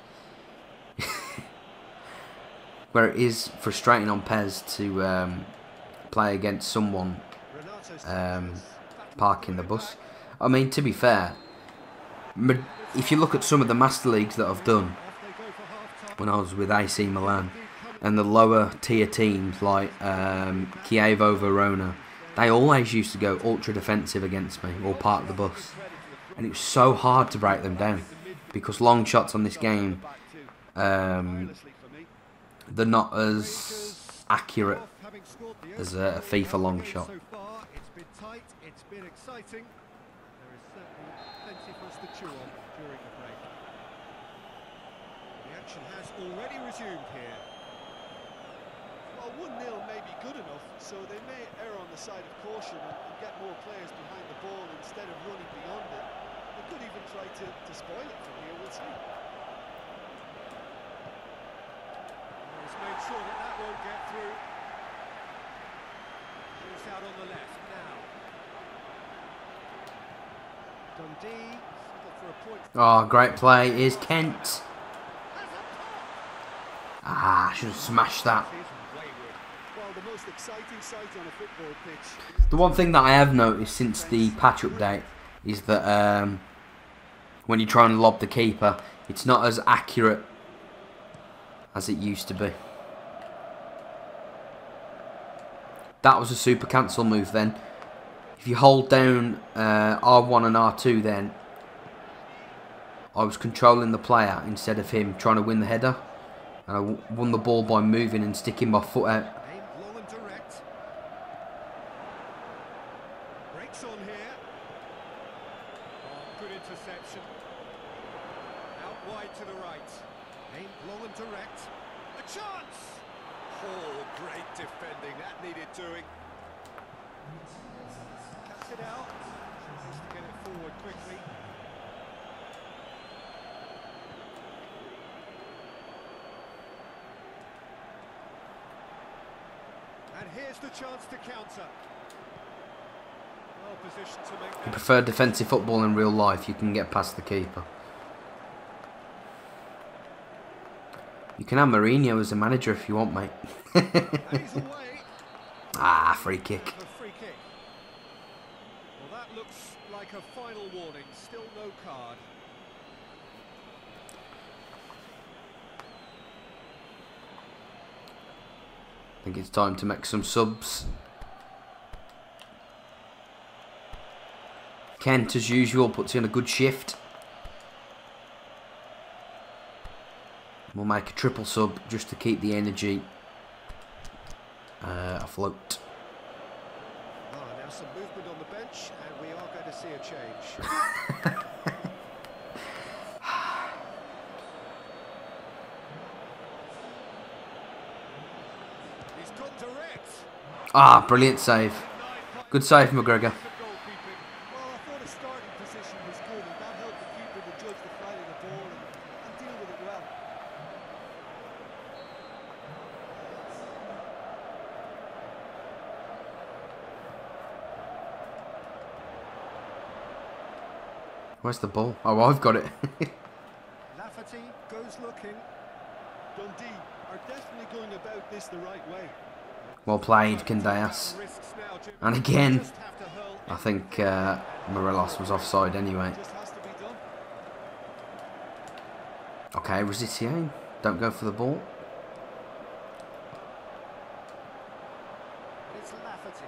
A: where it is frustrating on PES to play against someone parking the bus. I mean, to be fair, if you look at some of the Master Leagues that I've done when I was with AC Milan, and the lower tier teams like Chievo Verona, they always used to go ultra defensive against me or park the bus, and it was so hard to break them down because long shots on this game, they're not as accurate as a FIFA long shot.
B: It's been tight, it's been exciting. There is certainly plenty for us to chew on during the break. The action has already resumed here.
C: Well, 1-0 may be good enough, so they may err on the side of caution and get more players behind the ball instead of running beyond it. They could even try to spoil it from here, we'll see.
B: There's He's made sure that that won't get through. He's out on the left now. Dundee for a point.
A: Oh, great play. Here's Kent. Ah, I should have smashed that.
C: Well, the most exciting sight on a football pitch.
A: The one thing that I have noticed since the patch update is that when you try and lob the keeper, it's not as accurate as it used to be. That was a super cancel move then. If you hold down R1 and R2 then, I was controlling the player instead of him trying to win the header. And I won the ball by moving and sticking my foot out.
B: Aimed low and direct. Breaks on here. Oh, good interception. Out wide to the right. Aimed low and direct. A chance! Oh, great defending. That needed doing. Cuts it out. Needs to get it forward quickly. And here's the chance to counter. Well positioned to make
A: If you
B: that.
A: prefer defensive football in real life, you can get past the keeper. You can have Mourinho as a manager if you want, mate.
B: And he's away.
A: Ah, free kick.
B: A free kick. Well, that looks like a final warning. Still no card.
A: I think it's time to make some subs. Kent, as usual, puts in a good shift. We'll make a triple sub just to keep the energy afloat.
B: Oh, now some movement on the bench, and we are going to see a change. He's gone direct.
A: Ah, brilliant save. Good save, McGregor.
B: Well, I thought his starting position was good, and that helped the keeper to judge the flight of the ball and deal with it well.
A: Where's the ball? Oh, I've got it.
B: Lafferty goes looking.
C: Dundee are definitely going about this the right way.
A: Well played, Candeas.
B: Risks now, Jim.
A: And again,
B: Just have to hurl
A: I think Morelos was offside anyway.
C: Just has to be done.
A: Okay, Resitier. Don't go for the ball.
B: It's Lafferty.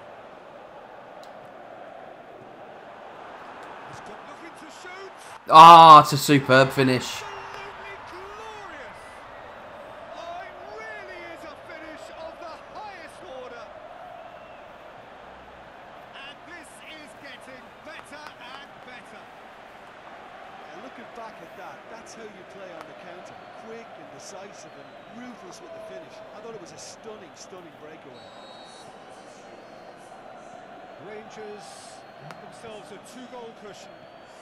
B: He's got looking to shoot.
A: Ah, it's a superb finish.
B: Absolutely glorious. Oh, it really is a finish of the highest order. And this is getting better and better.
C: And looking back at that, that's how you play on the counter. Quick and decisive and ruthless with the finish. I thought it was a stunning, stunning breakaway.
B: Rangers themselves a 2-goal cushion.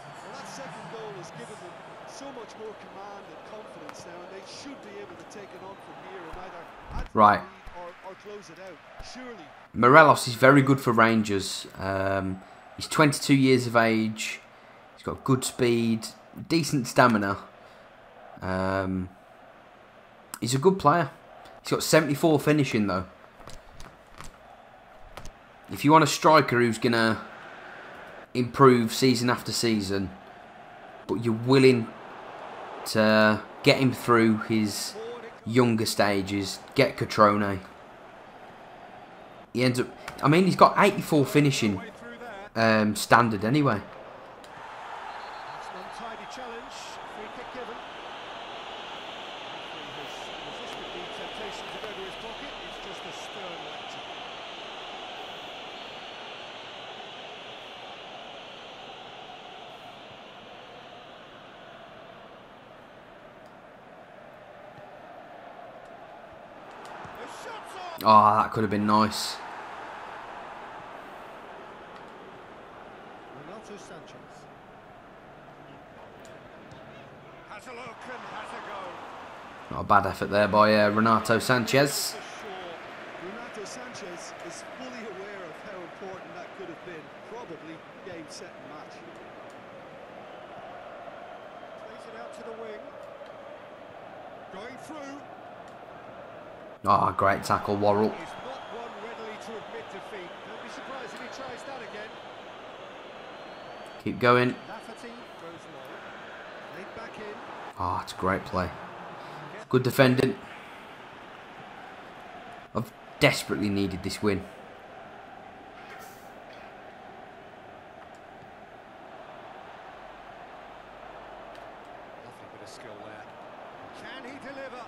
C: Well, that second goal has given them so much more command and confidence now, and they should be able to take it on from here and either add to the
A: Right.
C: lead or close it out. Surely.
A: Morelos is very good for Rangers. He's 22 years of age. He's got good speed, decent stamina. He's a good player. He's got 74 finishing though. If you want a striker who's going to improve season after season, but you're willing to get him through his younger stages, get Catrone. He ends up, I mean, he's got 84 finishing
B: Way through there.
A: standard anyway.
B: It's an untidy challenge. Free kick given. He has resisted the temptation to go to his pocket. It's just a stern lecture. The shot's on.
A: Oh, that could have been nice.
B: Renato Sanchez has a look and has a go.
A: Not a bad effort there by Renato Sanchez.
C: Renato Sanchez is fully aware of how important that could have been. Probably game, set and match.
B: Plays it out to the wing. Going through.
A: Oh, great tackle, Worrell.
B: He's not one readily to admit defeat. Don't be surprised if he tries that again.
A: Keep going.
B: Lafferty goes low. Laid back in.
A: Oh, it's a great play. Good defending. I've desperately needed this win.
B: Lovely bit of skill there. Can he deliver?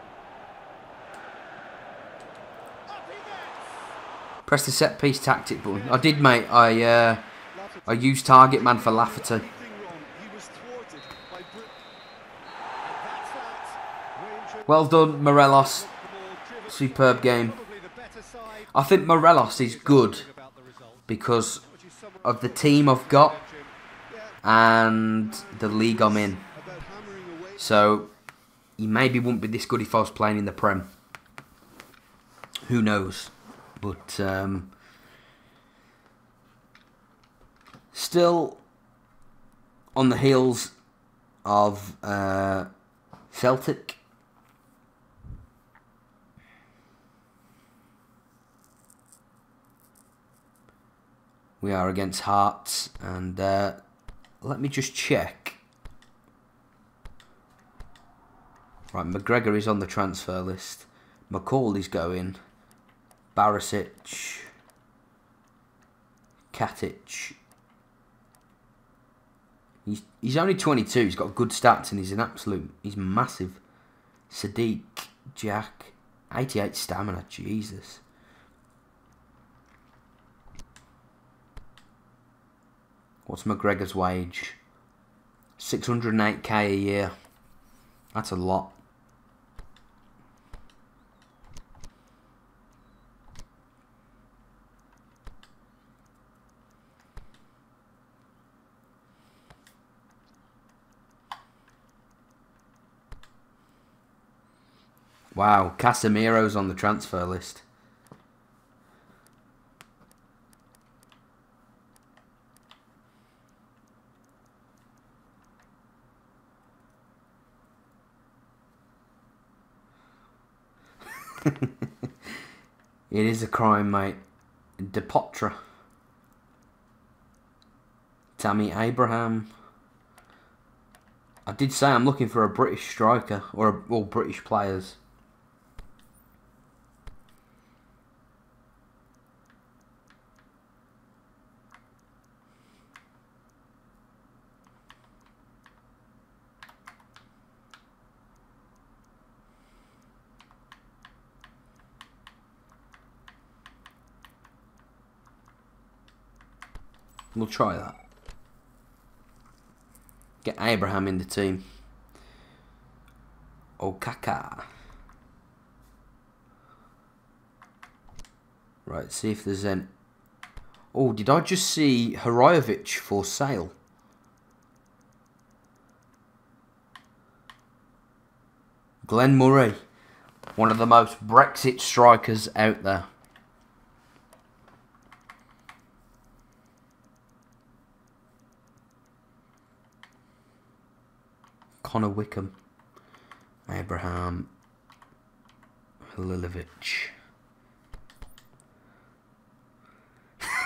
B: Up he gets!
A: Press the set piece tactic button. I did, mate. I used target man for Lafferty.
C: Anything wrong, he was thwarted by
B: That's that. Range
A: Well done, Morelos. Superb game.
B: probably the better side.
A: I think Morelos is good
B: About the result.
A: because of the team I've got and the league I'm in.
C: about hammering away.
A: So he maybe wouldn't be this good if I was playing in the Prem. Who knows? But still on the heels of Celtic. We are against Hearts, and let me just check. Right, McGregor is on the transfer list. McCauley's going. Barisic. Katic. He's only 22. He's got good stats, and he's massive. Sadiq, Jack, 88 stamina. Jesus. What's McGregor's wage? 608k a year. That's a lot. Wow, Casemiro's on the transfer list. It is a crime, mate. Depotra. Tammy Abraham. I did say I'm looking for a British striker, or all British players. We'll try that. Get Abraham in the team. Okaka. Right, see if there's any... Oh, did I just see Harajovic for sale? Glenn Murray. One of the most Brexit strikers out there. Connor Wickham, Abraham, Halilovic,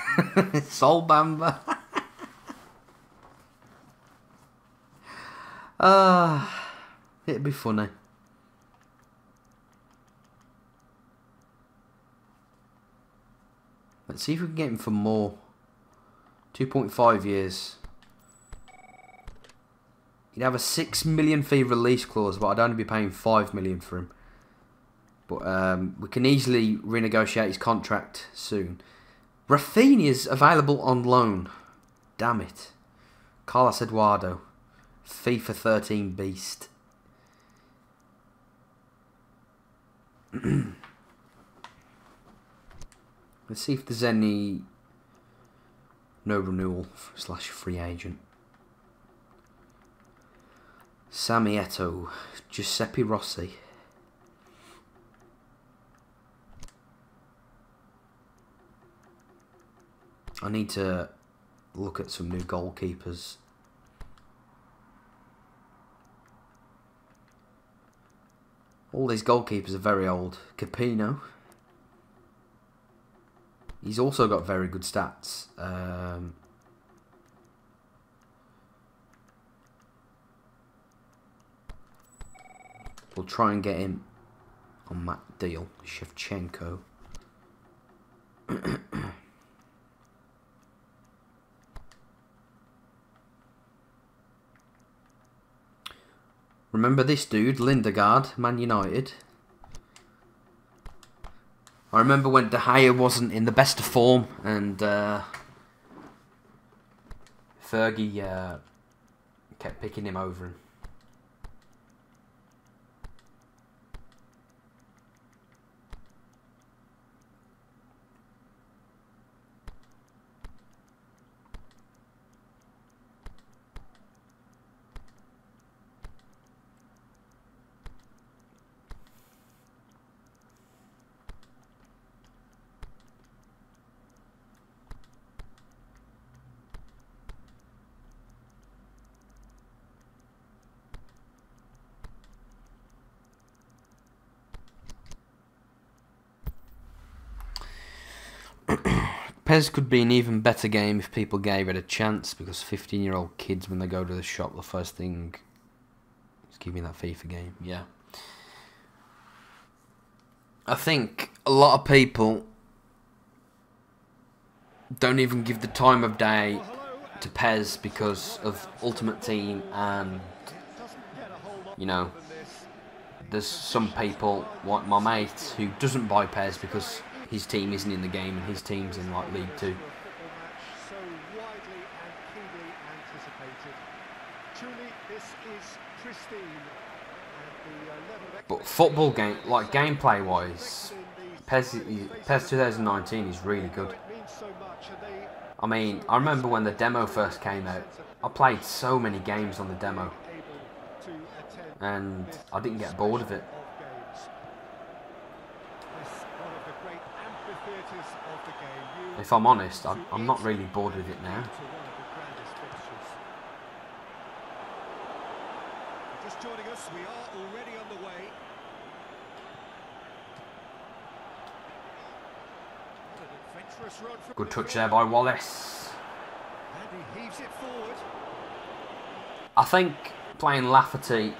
A: Solbamba. It'd be funny. Let's see if we can get him for more. 2.5 years. He'd have a 6 million fee release clause, but I'd only be paying 5 million for him. But we can easily renegotiate his contract soon. Rafinha's available on loan. Damn it. Carlos Eduardo. FIFA 13 beast. Let's see if there's any... No renewal / free agent. Sammy Eto'o, Giuseppe Rossi, I need to look at some new goalkeepers. All these goalkeepers are very old. Capino. He's also got very good stats. We'll try and get him on that deal. Shevchenko. Remember this dude, Lindegaard, Man United. I remember when De Gea wasn't in the best of form and Fergie kept picking him over him. PES could be an even better game if people gave it a chance, because 15-year-old kids, when they go to the shop, the first thing is give me that FIFA game. Yeah. I think a lot of people don't even give the time of day to PES because of Ultimate Team, and, you know, there's some people, like my mate, who doesn't buy PES because his team isn't in the game and his team's in like League 2.
B: So widely and keenly anticipated. Truly, this is pristine.
A: But football game, like gameplay wise, PES 2019 is really good. I mean, I remember when the demo first came out, I played so many games on the demo and I didn't get bored of it. If I'm honest, I'm not really bored with it now.
B: Just joining us, we are already on the way. What an adventurous run from
A: Good touch there by Wallace.
B: and he heaves it forward.
A: I think playing Lafferty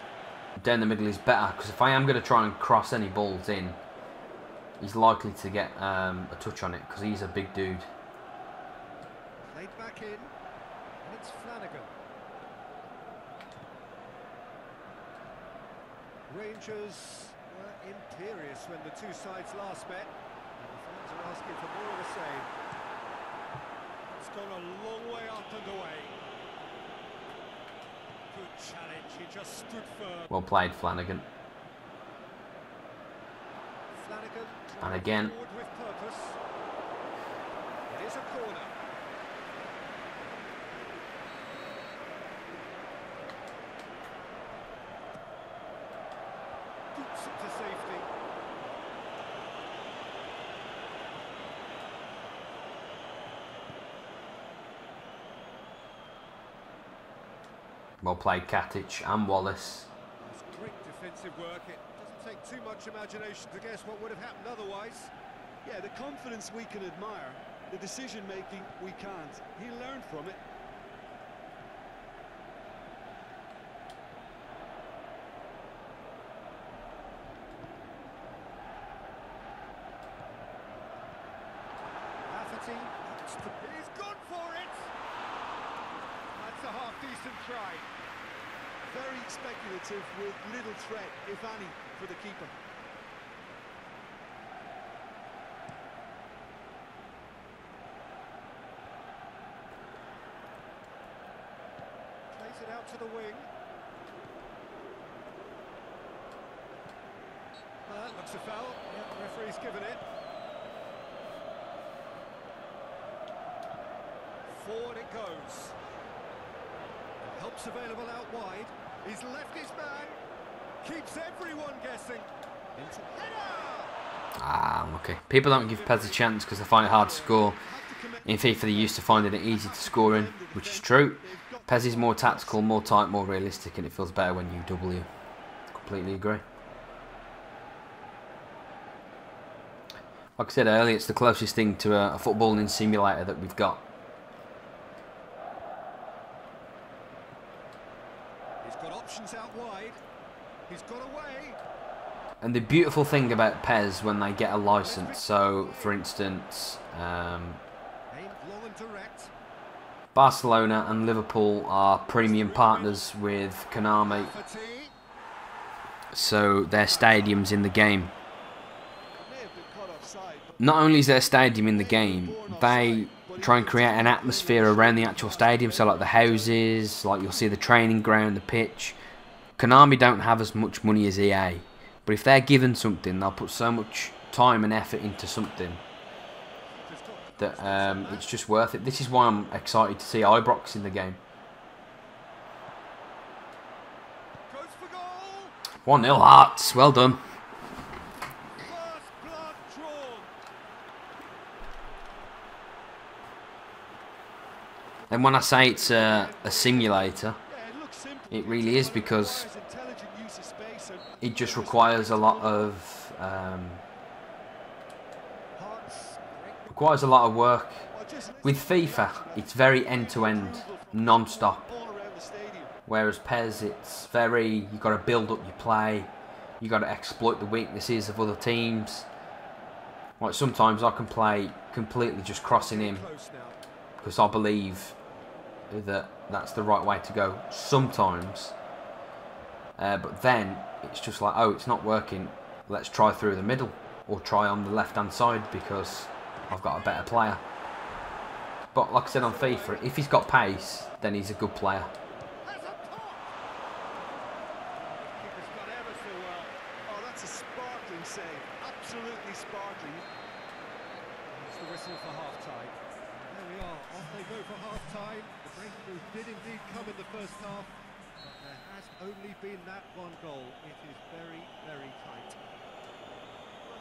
A: down the middle is better, because if I am going to try and cross any balls in, he's likely to get a touch on it because he's a big dude.
B: Played back in, and it's Flanagan. Rangers were imperious when the two sides last met. And the fans are asking for more of the same. It's gone a long way up and away. Good challenge, he just stood firm.
A: Well played, Flanagan.
B: Flanagan
A: And again.
B: forward with purpose. It is a corner. Boots it to safety.
A: Well played, Katic and Wallace.
B: That's great defensive work. It doesn't take too much imagination to guess what would have happened otherwise.
C: Yeah, the confidence we can admire, the decision-making we can't. He learned from it.
B: Lafferty, he's gone for it! That's a half-decent try.
C: Very speculative with little threat, if any, for the keeper.
B: Plays it out to the wing. Looks a foul. Yeah, the referee's given it. Forward it goes. Help's available out wide. He's left his man. Keeps everyone guessing. Into header!
A: Ah, unlucky. People don't give PES a chance because they find it hard to score. In FIFA they used to finding it easy to score in, which is true. PES is more tactical, more tight, more realistic, and it feels better when you W. Completely agree. Like I said earlier, it's the closest thing to a footballing simulator that we've got.
B: He's got options out wide. He's got away.
A: And the beautiful thing about PES when they get a license, so for instance,
B: Aimed long and direct.
A: Barcelona and Liverpool are premium partners with Konami,
B: Fati.
A: so their stadium's in the game.
C: May have been caught offside, but
A: Not only is their stadium in the game, they try and create an atmosphere around the actual stadium, so like the houses, like you'll see the training ground, the pitch. Konami don't have as much money as EA, but if they're given something, they'll put so much time and effort into something that it's just worth it. This is why I'm excited to see Ibrox in the game.
B: Goes for goal.
A: 1-0 Hearts, well done.
B: First blood drawn.
A: And when I say it's a simulator,
C: yeah, it looks simple.
A: it really is, because
C: Requires intelligent use of space and
A: it just requires a lot of work.
C: well, just
A: With FIFA, it's very end-to-end, non-stop.
C: all around the stadium.
A: Whereas PES, it's very, you've got to build up your play, you've got to exploit the weaknesses of other teams. Like sometimes I can play completely just crossing in
B: Close now.
A: because I believe that that's the right way to go sometimes. But then it's just like, oh, it's not working, let's try through the middle or try on the left-hand side because I've got a better player. But like I said on FIFA, if he's got pace, then he's a good player.
B: Has a pop. Keeper's got ever so well.
C: Oh, that's a sparkling save. Absolutely sparkling.
B: It's the whistle for half-time. There we are. Off they go for half-time. The breakthrough did indeed come in the first half. But there has only been that one goal. It is very, very tight.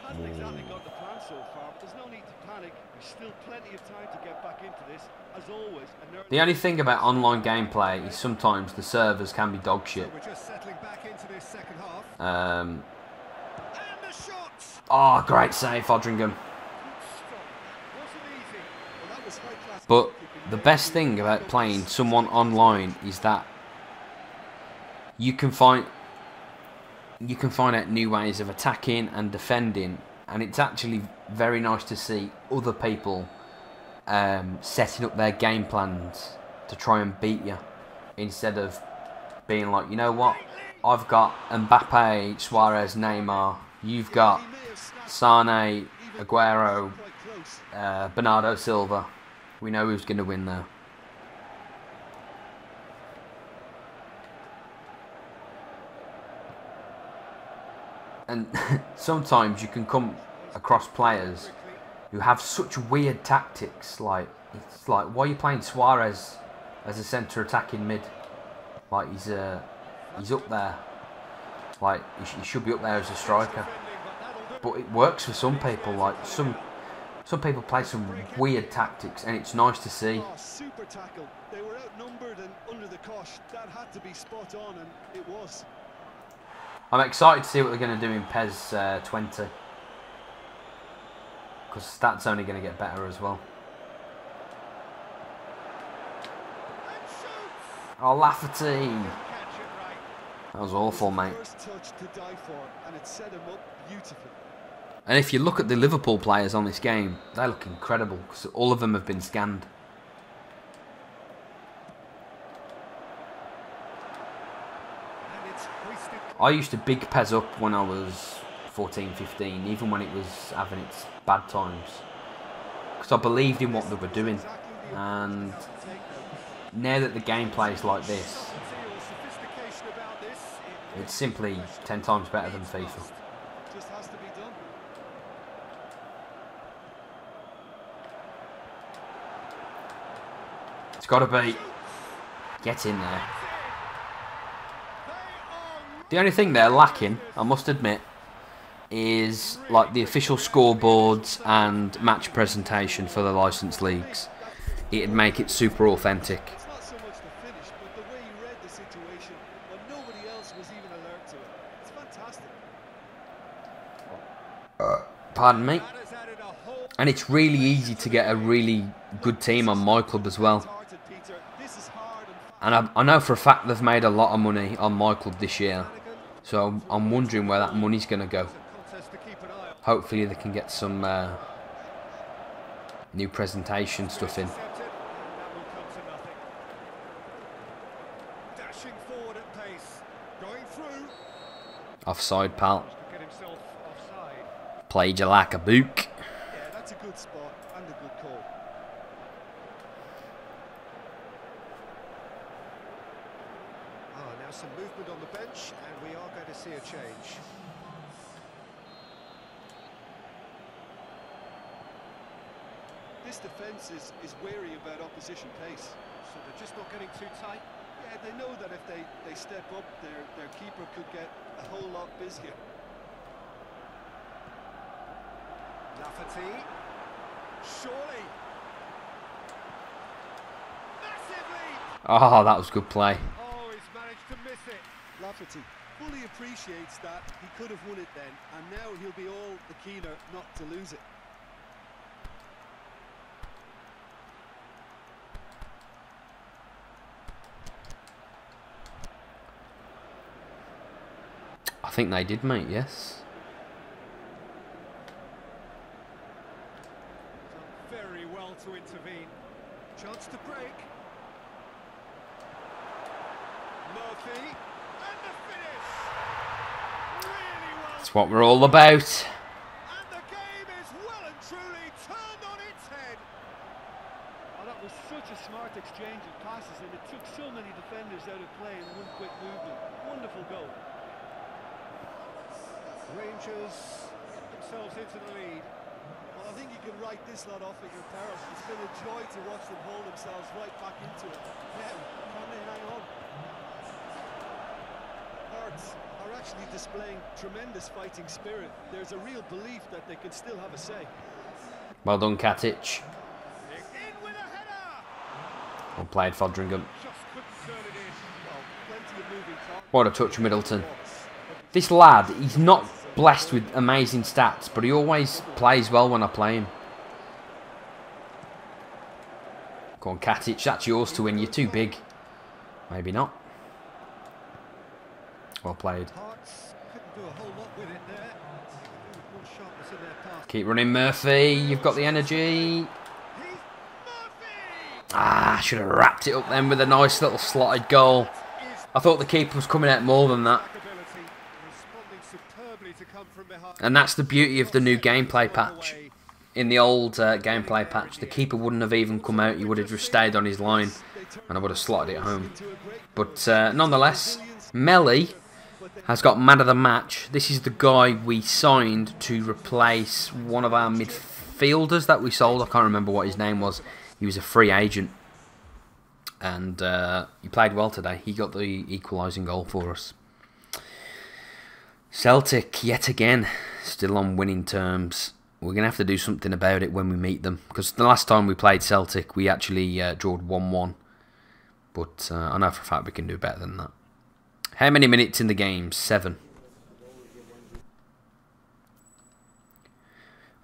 C: Hasn't exactly got the plan so far, but there's no need to panic. There's still plenty of time to get back into this, as always. And
A: The only thing about online gameplay is sometimes the servers can be dog shit.
B: So we're just settling back into this second half.
A: Um,
B: And the shot!
A: oh, great save, Fodringham.
B: Good stop. Wasn't easy.
C: well, that was high-class
A: But
C: goalkeeping
A: the
C: there.
A: best thing about playing someone online is that you can find out new ways of attacking and defending, and it's actually very nice to see other people setting up their game plans to try and beat you, instead of being like, you know what, I've got Mbappe, Suarez, Neymar, you've got
C: He may have snapped
A: Sane, Aguero,
C: quite close.
A: Bernardo Silva. We know who's going to win there. And sometimes you can come across players who have such weird tactics. Like, it's like, why are you playing Suarez as a centre attacking mid? Like, he's up there. Like, he should be up there as a striker. But it works for some people. Like, some people play some weird tactics, and it's nice to see.
C: Oh, super tackle. They were outnumbered and under the cosh. That had to be spot on, and it was.
A: I'm excited to see what they're going to do in PES 20. Because that's only going to get better as well.
B: And shoots!
A: Oh, Lafferty!
B: Catch it right.
A: That was awful, mate.
C: First touch to die for, and it set him up beautifully.
A: And if you look at the Liverpool players on this game, they look incredible, because all of them have been scanned.
B: And it's hoisted.
A: I used to big PES up when I was 14, 15, even when it was having its bad times. Because I believed in what they were doing. And now that the gameplay is like this,
B: Sophistication about this.
A: it's simply 10 times better than FIFA.
C: Just has to be done.
A: It's got to be. Get in there. The only thing they're lacking, I must admit, is like the official scoreboards and match presentation for the licensed leagues. It'd make it super authentic.
C: It's not so much the finish, but the way he read the situation when nobody else was even alert to it. It's fantastic.
A: Pardon me. And it's really easy to get a really good team on my club as well. And I know for a fact they've made a lot of money on my club this year. So I'm wondering where that money's going to go. Hopefully they can get some new presentation stuff in. Offside, pal. Played you like a book.
C: Yeah, that's a good spot and a good call.
B: Now some movement on the bench, and we are going to see a change.
C: This defence is wary about opposition pace.
B: So they're just not getting too tight.
C: Yeah, they know that if they step up, their keeper could get a whole lot busier.
B: Lafferty. Surely. Massively.
A: Oh, that was good play.
B: Oh, he's managed to miss it.
C: Lafferty fully appreciates that he could have won it then, and now he'll be all the keener not to lose it.
A: I think they did, mate, yes.
B: Done very well to intervene. Chance to break. Murphy. And the finish. Really well.
A: That's what we're all about.
B: And the game is well and truly turned on its head.
C: Oh, that was such a smart exchange of passes, and it took so many defenders out of play in one quick movement. Wonderful goal.
B: Rangers get themselves into the lead.
C: Well, I think you can write this lot off at your peril. It's been a joy to watch them haul themselves right back into it. Now, can they hang on? Hearts are actually displaying tremendous fighting spirit. There's a real belief that they can still have a say.
A: Well done, Katic.
B: In with a header.
A: Well played, Fodringham.
B: Just couldn't turn it in.
C: Well, plenty of moving parts.
A: What a touch, Middleton. This lad, he's not blessed with amazing stats, but he always plays well when I play him. Go on, Katic, that's yours to win. You're too big. Maybe not. Well played.
B: Hearts couldn't do a whole lot with it there. More sharpness in their pass.
A: Keep running, Murphy. You've got the energy.
B: He's Murphy.
A: Ah, should have wrapped it up then with a nice little slotted goal. I thought the keeper was coming out more than that.
B: Responding superbly to come from behind.
A: And that's the beauty of the new gameplay patch. In the old gameplay patch, the keeper wouldn't have even come out. He would have just stayed on his line, and I would have slotted it home. But nonetheless, Melly has got man of the match. This is the guy we signed to replace one of our midfielders that we sold. I can't remember what his name was. He was a free agent. And he played well today. He got the equalising goal for us. Celtic, yet again, still on winning terms. We're going to have to do something about it when we meet them. Because the last time we played Celtic, we actually drawed 1-1. But I know for a fact we can do better than that. How many minutes in the game? 7.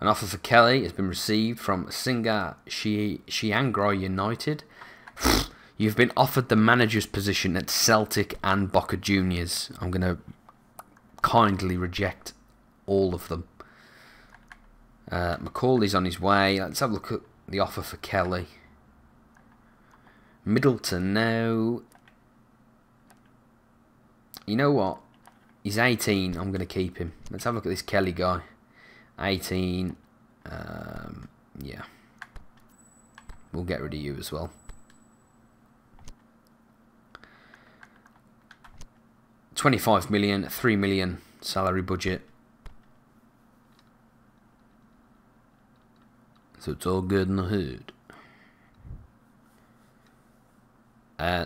A: An offer for Kelly has been received from Singa Chiangrai United. You've been offered the manager's position at Celtic and Boca Juniors. I'm going to kindly reject all of them. McCauley's on his way. Let's have a look at the offer for Kelly. Middleton now. You know what? He's 18. I'm going to keep him. Let's have a look at this Kelly guy. 18. Yeah. We'll get rid of you as well. $25 million, $3 million salary budget. So it's all good in the hood.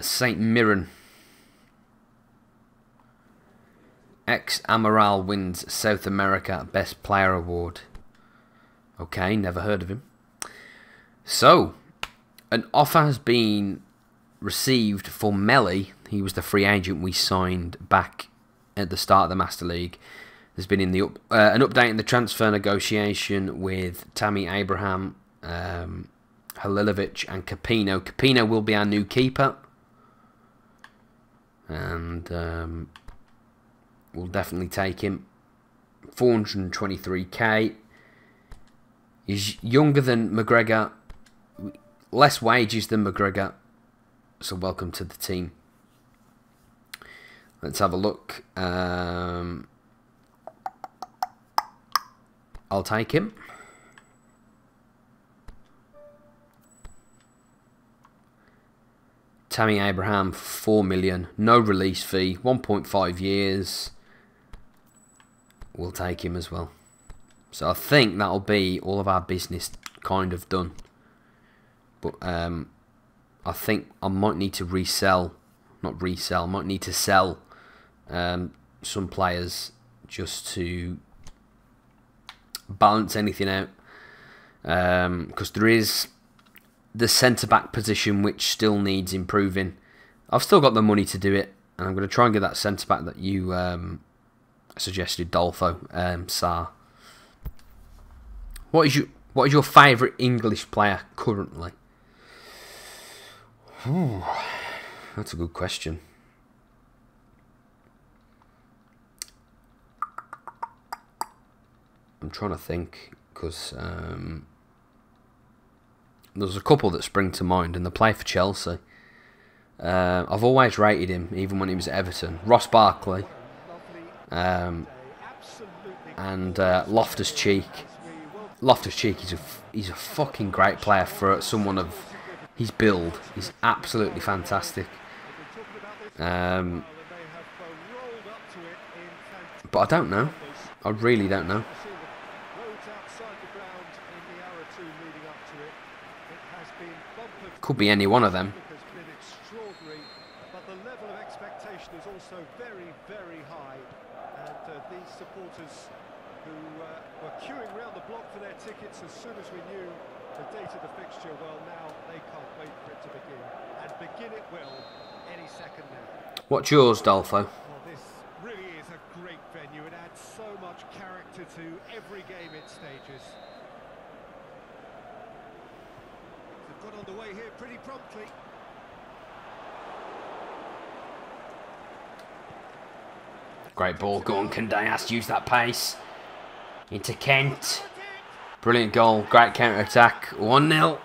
A: St. Mirren. Ex-Amaral wins South America Best Player Award. Okay, never heard of him. So, an offer has been received for Melly. He was the free agent we signed back at the start of the Master League. There's been an update in the transfer negotiation with Tammy Abraham, Halilovic and Capino. Capino will be our new keeper. And we'll definitely take him. 423k. He's younger than McGregor. Less wages than McGregor. So welcome to the team. Let's have a look. I'll take him. Tammy Abraham, 4 million. No release fee. 1.5 years. We'll take him as well. So I think that'll be all of our business kind of done. But I think I might need to resell. Not resell. I might need to sell some players just to balance anything out. Because there is the centre-back position which still needs improving. I've still got the money to do it. And I'm going to try and get that centre-back that you suggested, Dolfo, Sarr. What is your favourite English player currently? Ooh, that's a good question. I'm trying to think because there's a couple that spring to mind, and they play for Chelsea. I've always rated him, even when he was at Everton. Ross Barkley and Loftus-Cheek. Loftus-Cheek he's a fucking great player for someone of his build. He's absolutely fantastic. But I don't know. I really don't know. Could be any one of them.
B: But the level of expectation is also very, very high. And these supporters who were queuing around the block for their tickets as soon as we knew the date of the fixture, well, now they can't wait for it to begin. And begin it will any second now.
A: What's yours, Dolfo?
B: Well, this really is a great venue. It adds so much character to every game it stages. They've got underway here pretty promptly.
A: Great ball. Go on, Candeas. Use that pace. Into Kent. Brilliant goal. Great counter-attack. 1-0.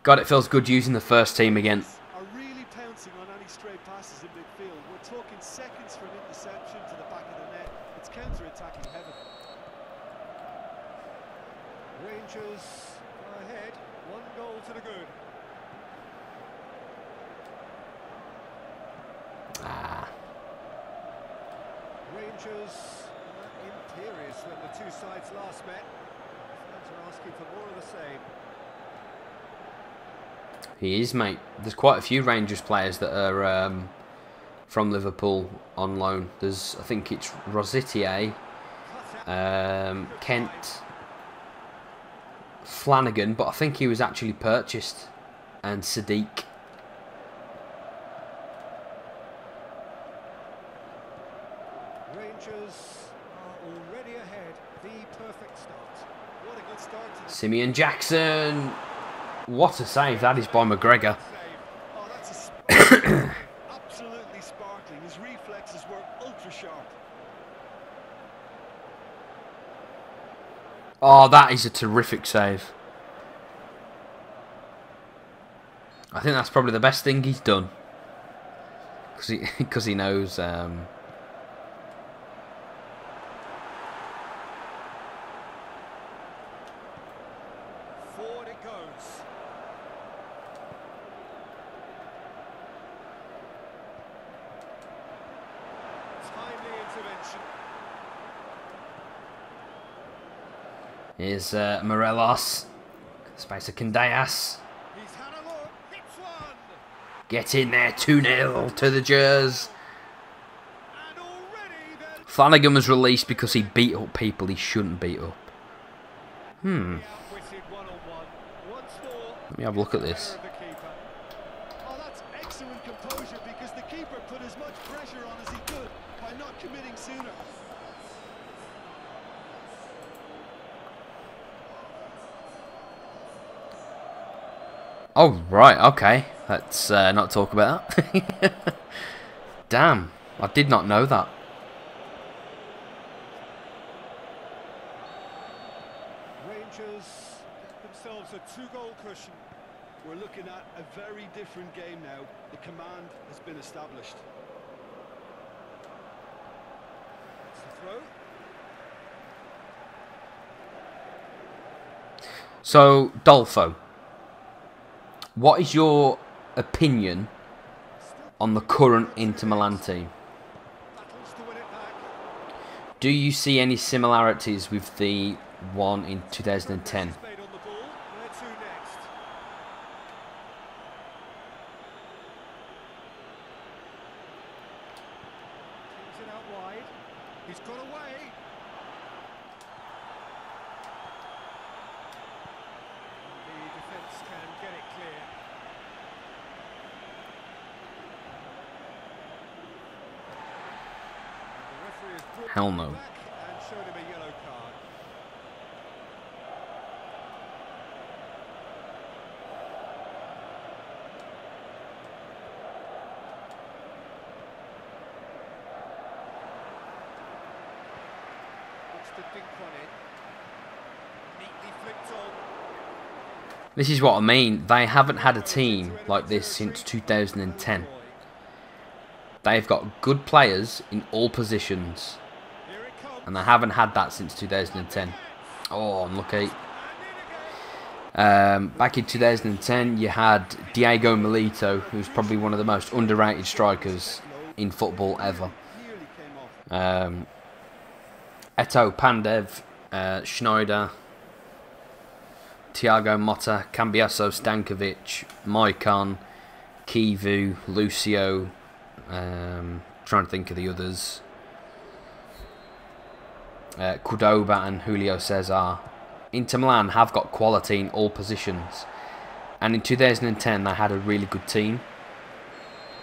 A: God, it feels good using the first team again.
C: Are really pouncing on any stray passes in midfield. We're talking seconds from interception to the back of the net. It's counter-attacking heaven.
B: Rangers ahead. 1 goal to the good. Rangers imperious when the two sides last met. Fans are asking for more of the same.
A: He is, mate. There's quite a few Rangers players that are from Liverpool on loan. There's, I think it's Rositier, Kent, Flanagan, but I think he was actually purchased, and Sadiq.
B: Rangers are already ahead. The perfect start. What a good start to the
A: Simeon Jackson. What a save that is by McGregor.
C: Oh, that's a absolutely sparkling. His reflexes were ultra sharp.
A: Oh, that is a terrific save. I think that's probably the best thing he's done. Because he knows...
B: Forward it goes. Timely intervention.
A: Here's Morelos. Space of Candeas.
B: He's had a look. Hits one.
A: Get in there, 2-0 to the Jers.
B: And
A: Flanagan was released because he beat up people he shouldn't beat up. Let me have a look at this.
C: Oh, that's excellent composure because the keeper put as much pressure on as he could by not committing sooner.
A: Oh, right, okay. Let's not talk about that. Damn, I did not know that.
B: Rangers get themselves a 2-goal cushion.
C: We're looking at a very different game now. The command has been established.
B: It's the throw.
A: So, Dolfo, what is your opinion on the current Inter Milan team?
B: Battles to win it back.
A: Do you see any similarities with the one in 2010?
B: Made on the ball. Where to next? Kings it out wide. He's got away. The defence can get it clear. The referee has brought
A: Hell
B: him
A: no.
B: back and showed him a yellow card. Looks to dink one in. Neatly flicked on.
A: This is what I mean. They haven't had a team like this since 2010. They've got good players in all positions,
B: Here it comes.
A: and they haven't had that since 2010. Oh, unlucky. Back in 2010, you had Diego Milito, who's probably one of the most underrated strikers in football ever.
C: Nearly came off.
A: Eto, Pandev, Schneider, Thiago Motta, Cambiaso, Stankovic, Maicon, Kivu, Lucio. Trying to think of the others. Cordoba and Julio Cesar. Inter Milan have got quality in all positions, and in 2010 they had a really good team.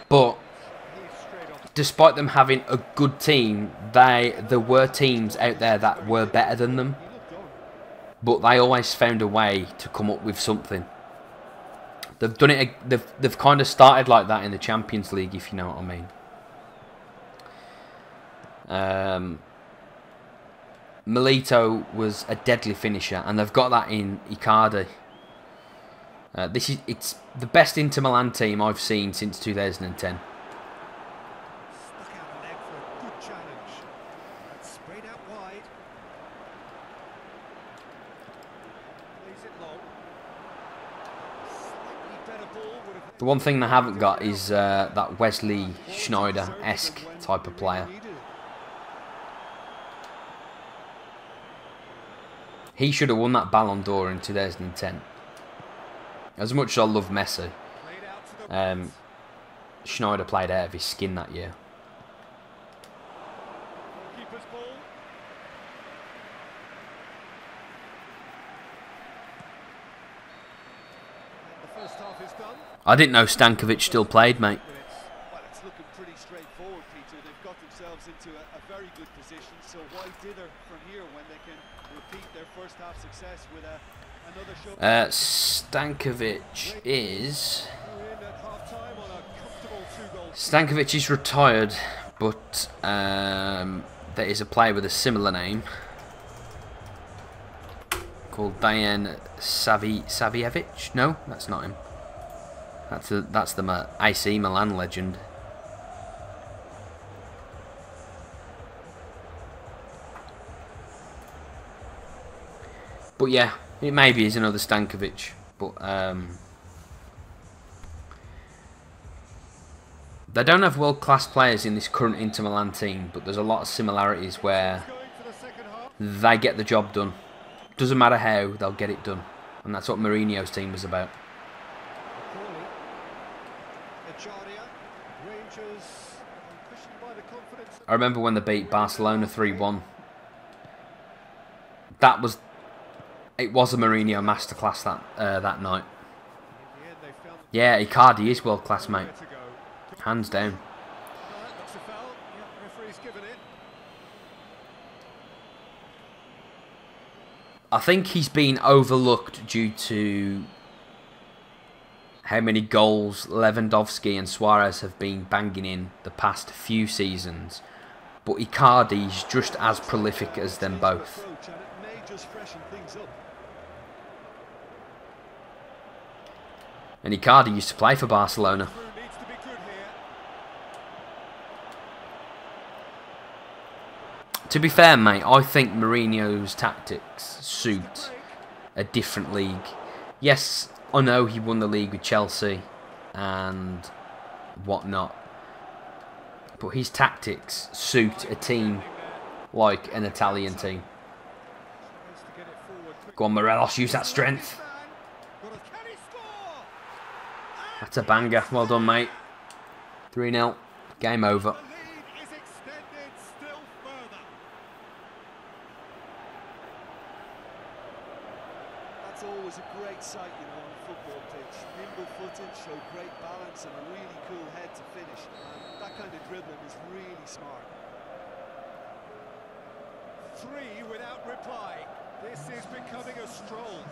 A: But despite them having a good team, there were teams out there that were better than them. But they always found a way to come up with something. They've done it. They've kind of started like that in the Champions League, if you know what I mean. Milito was a deadly finisher, and they've got that in Icardi. It's the best Inter Milan team I've seen since 2010.
B: Stuck out a leg for a good challenge. That's sprayed out wide. Plays it long. Slightly better ball would have.
A: The one thing they haven't got is that Wesley Schneider-esque type of player. He should have won that Ballon d'Or in 2010. As much as I love Messi,
B: Played out to the
A: Schneider played out of his skin that year.
B: keeper's ball. The first half is done.
A: I didn't know Stankovic still played, mate.
C: Well, it's looking pretty straightforward, Peter. They've got themselves into a very good position, so why dither from here when they can repeat their first half success with another show?
A: Stankovic is...
B: We're in at half-time on a comfortable 2-goal.
A: Stankovic is retired, but there is a player with a similar name called Dejan Savijevic. No, that's not him. That's the AC Milan legend. But yeah, it maybe is another Stankovic, but they don't have world-class players in this current Inter Milan team, but there's a lot of similarities where
B: Going for the second half.
A: they get the job done. Doesn't matter how, they'll get it done. And that's what Mourinho's team was about.
B: Crawley. Echaria. Rangers cushioned by the confidence.
A: I remember when they beat Barcelona 3-1. It was a Mourinho masterclass that night.
B: In the end, they found
A: Yeah, Icardi is world class, mate.
B: nowhere to go.
A: Hands down.
B: Looks a foul. Yeah, referee's given it.
A: I think he's been overlooked due to how many goals Lewandowski and Suarez have been banging in the past few seasons. But Icardi's just as prolific as them both.
C: Approach, and it may just freshen things up.
A: And Icardi used to play for Barcelona.
B: Through needs to be good here.
A: To be fair, mate, I think Mourinho's tactics suit a different league. Yes, I know he won the league with Chelsea and whatnot, but his tactics suit a team like an Italian team.
B: Tries to get it forward.
A: Go on, Morelos, use that strength.
B: Can he score?
A: That's a banger. Well done, mate. 3-0. Game over.
B: The lead is extended still further.
C: That's always a great sight, you know, on a football pitch. Nimble footed, show great balance and a really cool head to finish. And that kind of dribbling is really smart.
B: 3 without reply. This is becoming a stroll.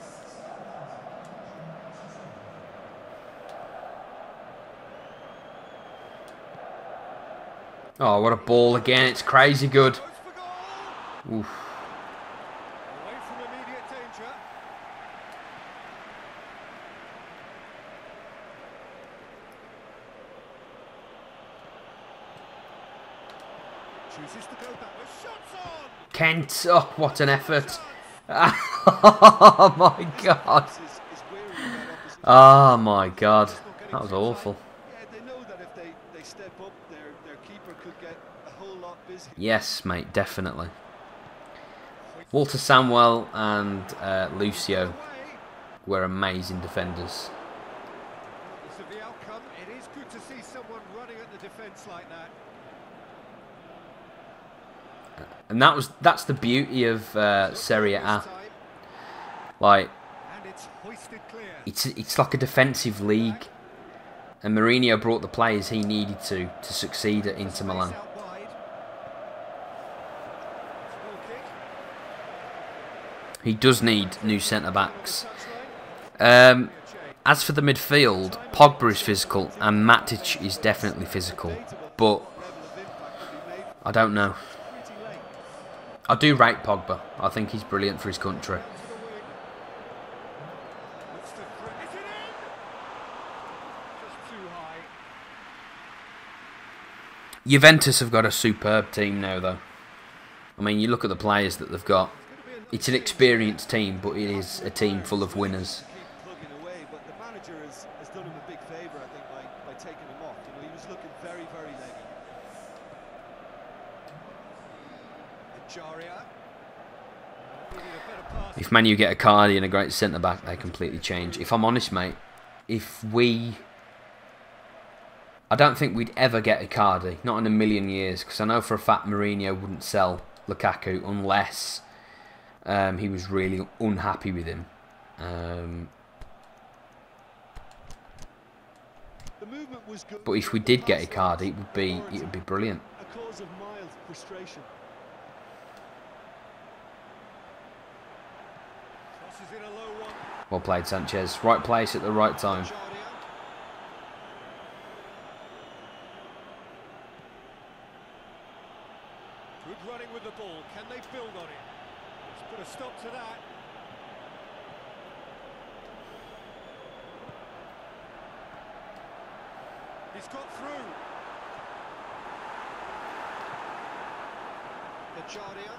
A: Oh, what a ball again. It's crazy good.
B: Goes for goal.
A: Oof.
B: Away from immediate danger. Chooses to go backwards. Shots on.
A: Kent. Oh, what an effort. Oh, my God.
C: Is wary about opposition.
A: Oh, my God. That was awful.
C: Yeah, they know that if they step up, their keeper could get a whole lot busy.
A: Yes, mate, definitely. Walter Samuel and Lucio
B: Away.
A: were amazing defenders.
B: Regardless of the outcome, it is good to see someone running at the defence like that.
A: And that's the beauty of Serie A.
B: This time,
A: Like,
B: and it's hoisted clear.
A: it's like a defensive league. And Mourinho brought the players he needed to succeed at Inter Milan.
B: Space out wide. Small kick.
A: He does need new centre-backs.
B: Touchline.
A: As for the midfield, Pogba is physical and Matic is definitely physical. But I don't know. I do rate Pogba. I think he's brilliant for his country.
B: Looks to threat. Is it in? Just too high.
A: Juventus have got a superb team now, though. I mean, you look at the players that they've got. It's an experienced team, but it is a team full of winners.
C: Keep plugging away, but the manager has done him a big favour, I think, by taking him off. You know, he was looking very, very leggy.
B: Jaria. Needed a better pass.
A: If Man U get a Cardi and a great centre-back, they completely change. If I'm honest, mate, I don't think we'd ever get Icardi, not in a million years, because I know for a fact Mourinho wouldn't sell Lukaku unless he was really unhappy with him.
C: The movement was good.
A: But if we did get Icardi, it would be brilliant.
C: A cause of mild frustration.
B: Crosses in a low one.
A: Well played, Sanchez. Right place at the right time.
B: Jaria. Good running with the ball. Can they build on it? Let's put a stop to that. He's got through. Jaria.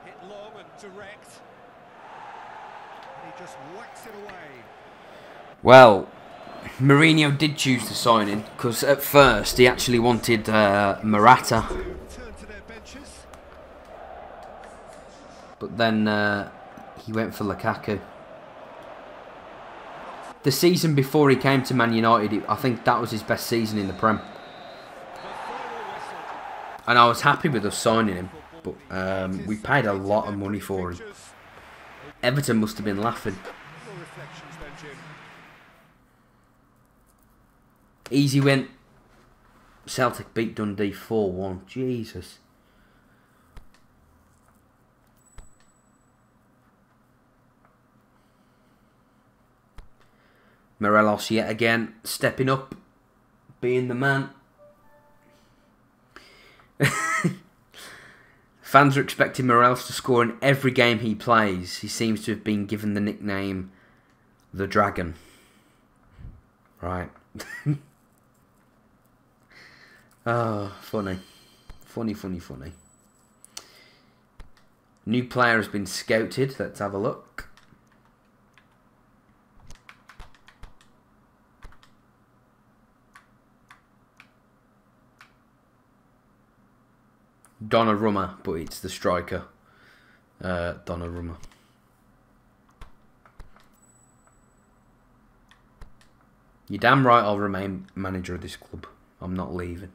B: Hit long and direct. And he just whacks it away.
A: Well, Mourinho did choose the signing because at first he actually wanted Morata,
B: Turn to their benches.
A: but then he went for Lukaku. The season before he came to Man United, I think that was his best season in the Prem. And I was happy with us signing him, but we paid a lot of money for him. Everton must have been laughing. Easy win. Celtic beat Dundee 4-1. Jesus. Morelos yet again, stepping up, being the man. Fans are expecting Morelos to score in every game he plays. He seems to have been given the nickname The Dragon. Right. Oh, funny. Funny. New player has been scouted. Let's have a look. Donnarumma, but it's the striker. Donnarumma. You're damn right I'll remain manager of this club. I'm not leaving.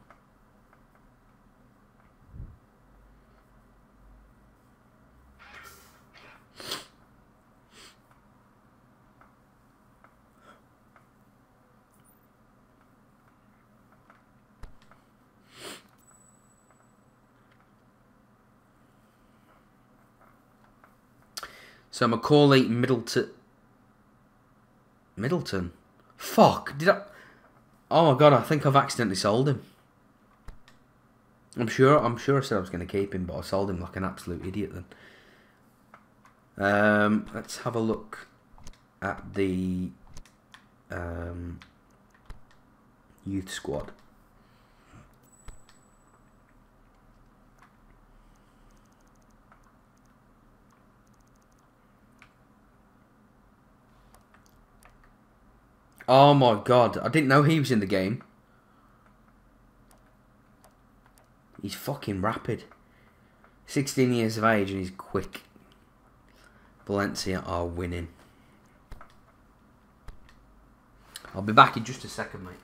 A: So Macaulay Middleton. Fuck, did I? Oh my god, I think I've accidentally sold him. I'm sure I said I was going to keep him, but I sold him like an absolute idiot then. Let's have a look at the youth squad. Oh my god, I didn't know he was in the game. He's fucking rapid. 16 years of age and he's quick. Valencia are winning. I'll be back in just a second, mate.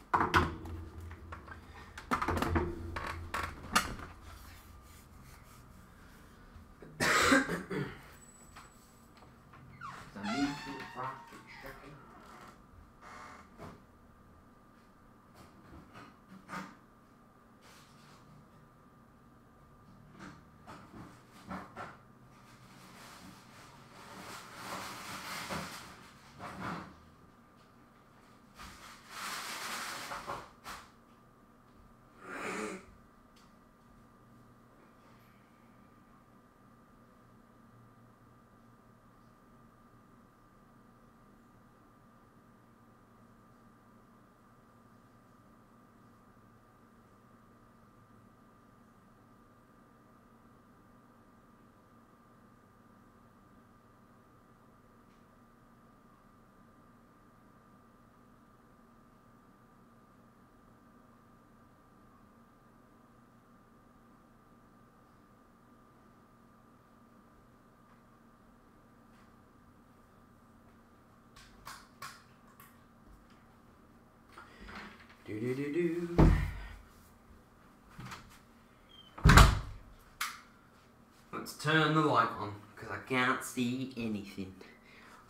A: Let's turn the light on because I can't see anything.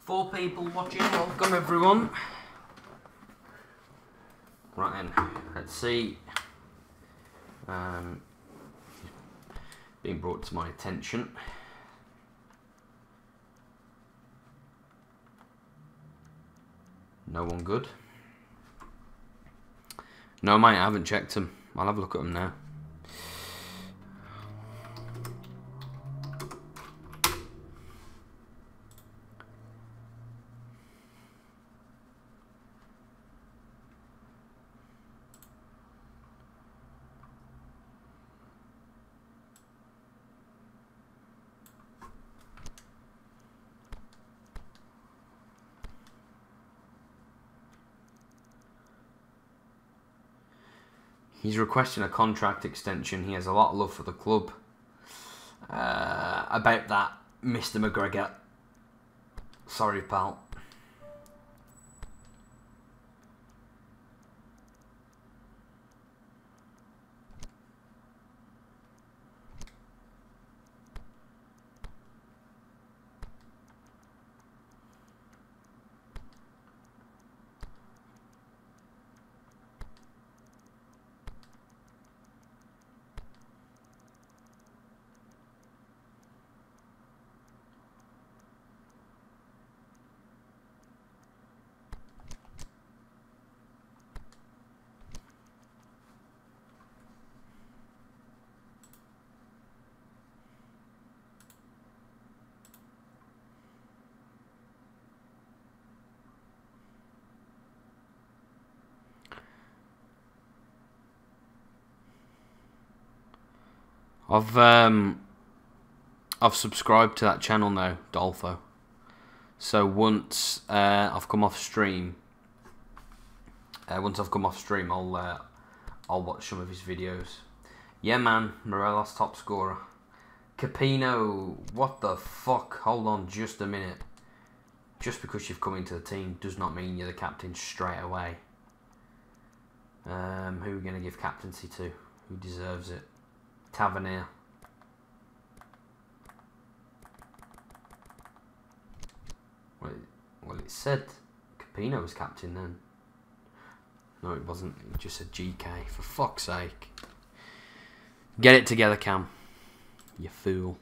A: 4 people watching. Welcome everyone. Right then, let's see. Being brought to my attention. No one good. No, mate, I haven't checked them. I'll have a look at them now. He's requesting a contract extension. He has a lot of love for the club. About that, Mr. McGregor. Sorry, pal. I've subscribed to that channel now, Dolfo. So once I've come off stream, I'll watch some of his videos. Yeah, man, Morelos top scorer. Capino, what the fuck? Hold on just a minute. Just because you've come into the team does not mean you're the captain straight away. Who are we going to give captaincy to? Who deserves it? Tavernier. Well, it said Capino was captain then. No, it wasn't. It just said GK. For fuck's sake. Get it together, Cam. You fool.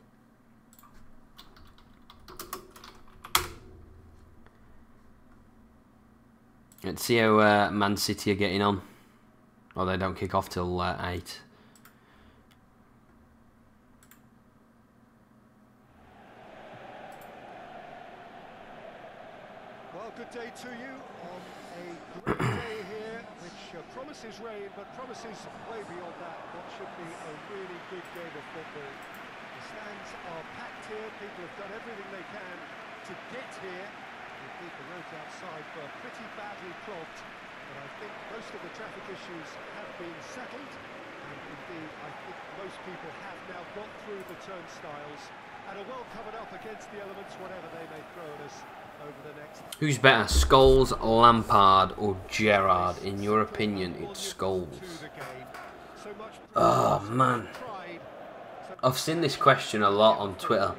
A: Let's see how Man City are getting on. Oh, they don't kick off till 8.
B: Well, good day to you on a great day here, which promises rain, but promises way beyond that. What should be a really good game of football. The stands are packed here. People have done everything they can to get here. Indeed, the roads outside were pretty badly clogged, but I think most of the traffic issues have been settled. And indeed, I think most people have now got through the turnstiles and are well covered up against the elements, whatever they may throw at us over the next...
A: Who's better, Scholes, Lampard or Gerrard? In your opinion, it's Scholes. Oh, man. I've seen this question a lot on Twitter.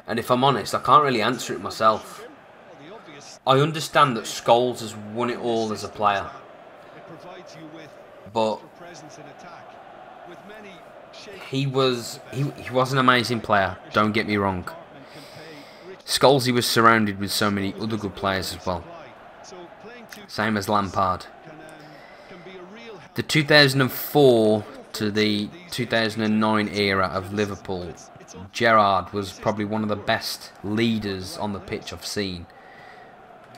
A: And if I'm honest, I can't really answer it myself. I understand that Scholes has won it all as a player. But he was an amazing player, don't get me wrong. Scholes was surrounded with so many other good players as well. Same as Lampard. The 2004 to the 2009 era of Liverpool, Gerrard was probably one of the best leaders on the pitch I've seen.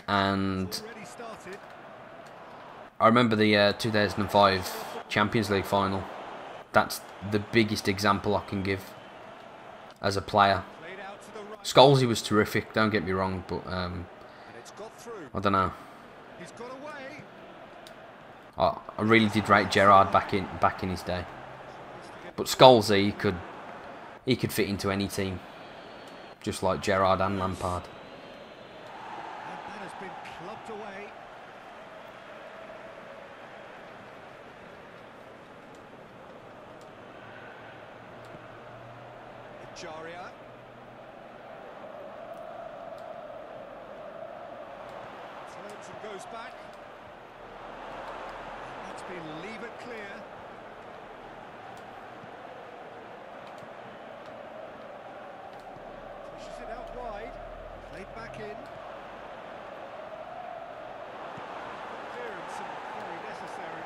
A: And I remember the 2005 Champions League final. That's the biggest example I can give as a player. Scholes was terrific, don't get me wrong, but I don't know. I really did rate Gerrard back in his day. But Scholes, he could fit into any team, just like Gerrard and Lampard.
B: That has been clubbed away. Jaria. Turns and goes back. That's been leave it clear. Pushes it out wide. Played back in. Clearance and very necessary.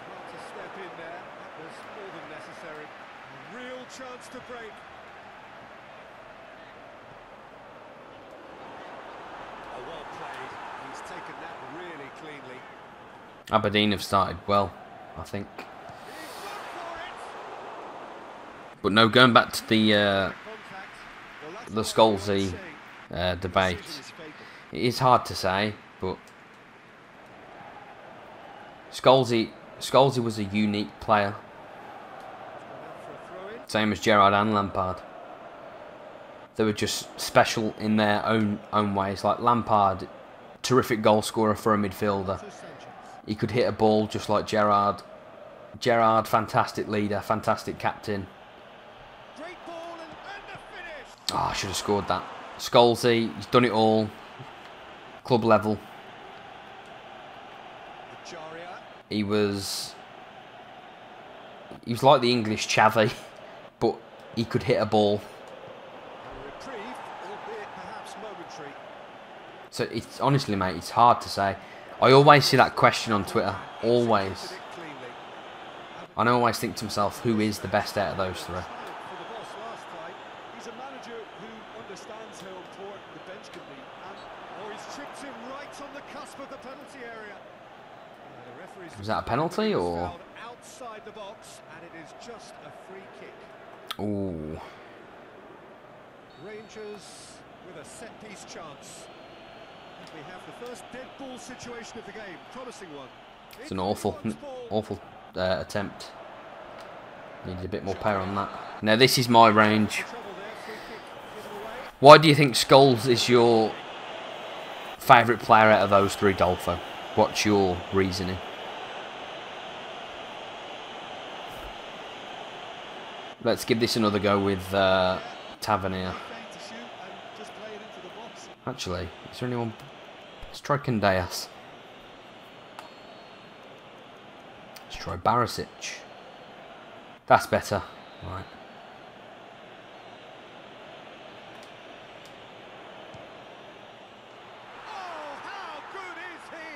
B: Well to step in there. That was more than necessary. A real chance to break. Oh, well played. He's taken that really cleanly.
A: Aberdeen have started well, I think. But no, going back to the Scholes debate, it is hard to say, but Scholes was a unique player, same as Gerrard and Lampard. They were just special in their own ways. Like Lampard, terrific goal scorer for a midfielder. He could hit a ball just like Gerrard. Gerrard, fantastic leader, fantastic captain. Oh, I should have scored that. Scholes, he's done it all. Club level. He was like the English Xavi, but he could hit a ball. So it's honestly, mate, it's hard to say. I always see that question on Twitter. Always. And I always think to myself, who is the best out of those three?
B: He's a manager who understands how important the bench can be. And he's tripped him right on the cusp of the penalty area. The referee's
A: Was that a penalty or?
B: fouled outside the box, and it is just a free kick.
A: Ooh.
B: Rangers with a set-piece chance. We have the first dead ball situation of the game. Promising one.
A: It's an awful attempt. Needed a bit more power on that. Now this is my range. Why do you think Scholes is your favourite player out of those three, Dolfo? What's your reasoning? Let's give this another go with Tavernier. Actually, is there anyone? Let's try Candeas. Let's try Barisic. That's better. Right.
B: Oh, how good is he?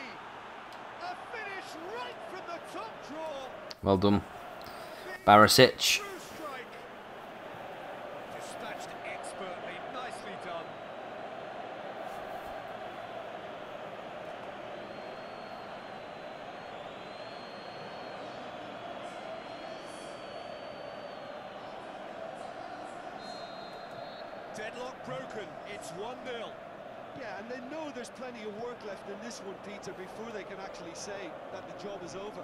B: A finish right from the top draw.
A: Well done, Barisic.
B: True strike. Dispatched expertly. Nicely done. Deadlock broken. It's 1-0.
C: Yeah, and they know there's plenty of work left in this one, Peter, before they can actually say that the job is over.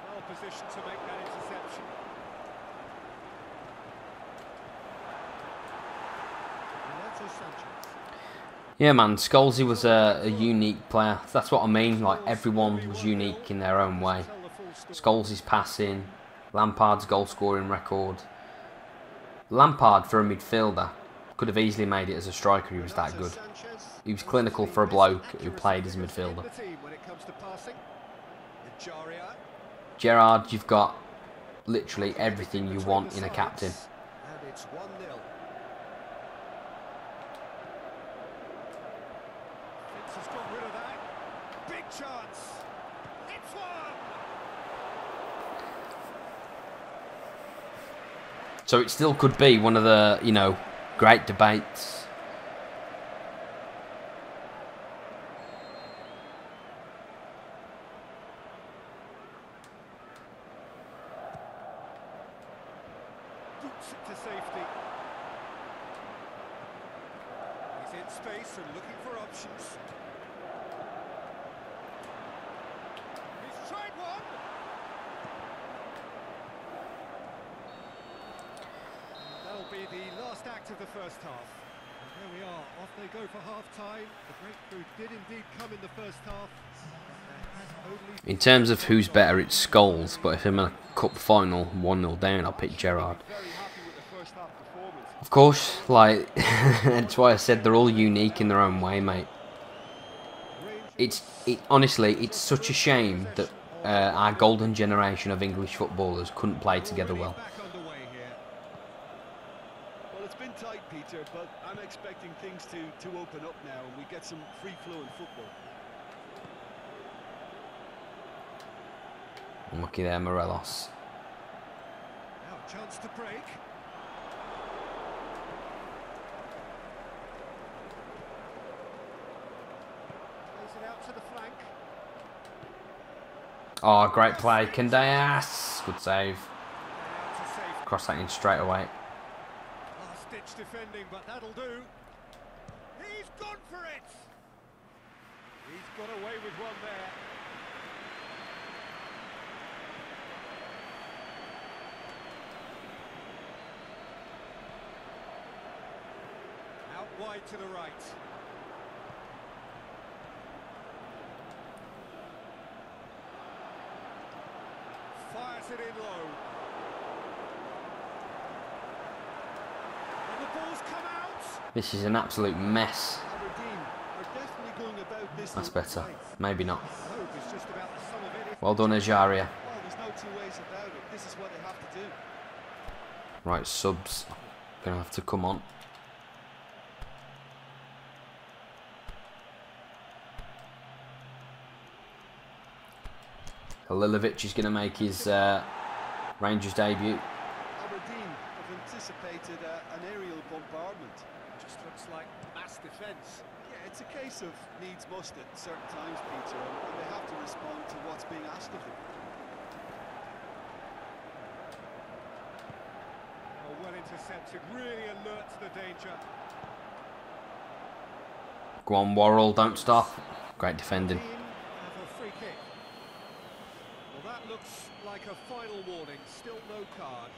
B: Well positioned to make that interception. Renato Sanchez.
A: Yeah, man, Scholesy was a unique player. That's what I mean. Like, everyone was unique in their own way. Scholes' passing, Lampard's goal-scoring record. Lampard, for a midfielder, could have easily made it as a striker. He was that good. He was clinical for a bloke who played as a midfielder. Gerrard, you've got literally everything you want in a captain.
B: And it's 1-0. Vince has got rid of that. Big chance. It's one.
A: So it still could be one of the, you know, great debates.
B: Boots it to safety. He's in space and looking for options. He's tried one. That'll be the last act of the first half. And there we are, off they go for half-time. The breakthrough did indeed come in the first half.
A: In terms of who's better, it's Scholes, but if I'm in a cup final 1-0 down, I'll pick Gerrard. Of course, like, that's why I said they're all unique in their own way, mate. Honestly, it's such a shame that our golden generation of English footballers couldn't play together well.
C: Well, it's been tight, Peter, but I'm expecting things to open up now and we get some free-flowing football.
A: Unlucky there, Morelos.
B: Now a chance to break. Plays it out to the flank.
A: Oh, great play, Candeas. Good save.
B: And out to safety.
A: Cross that in straight away.
B: Last-ditch defending, but that'll do. He's gone for it. He's got away with one there. Out wide to the right. Fires it in low. And the ball's come out.
A: This is an absolute mess.
C: Aberdeen are definitely going about this.
A: That's better. Maybe not.
B: Hope is just about the sum of it.
A: Well done, Ajaria.
C: Well, there's no two ways about it. This is what they have to do.
A: Right, subs. Gonna have to come on. Halilovic is going to make his Rangers debut.
C: Aberdeen have anticipated an aerial bombardment.
B: Just looks like mass defence.
C: Yeah, it's a case of needs must at certain times, Peter, and they have to respond to what's being asked of them.
B: Oh, well intercepted, really alert to the danger.
A: Go on, Worrell, don't stop. Great defending.
B: Have a free kick. Well, that looks like a final warning. Still no card.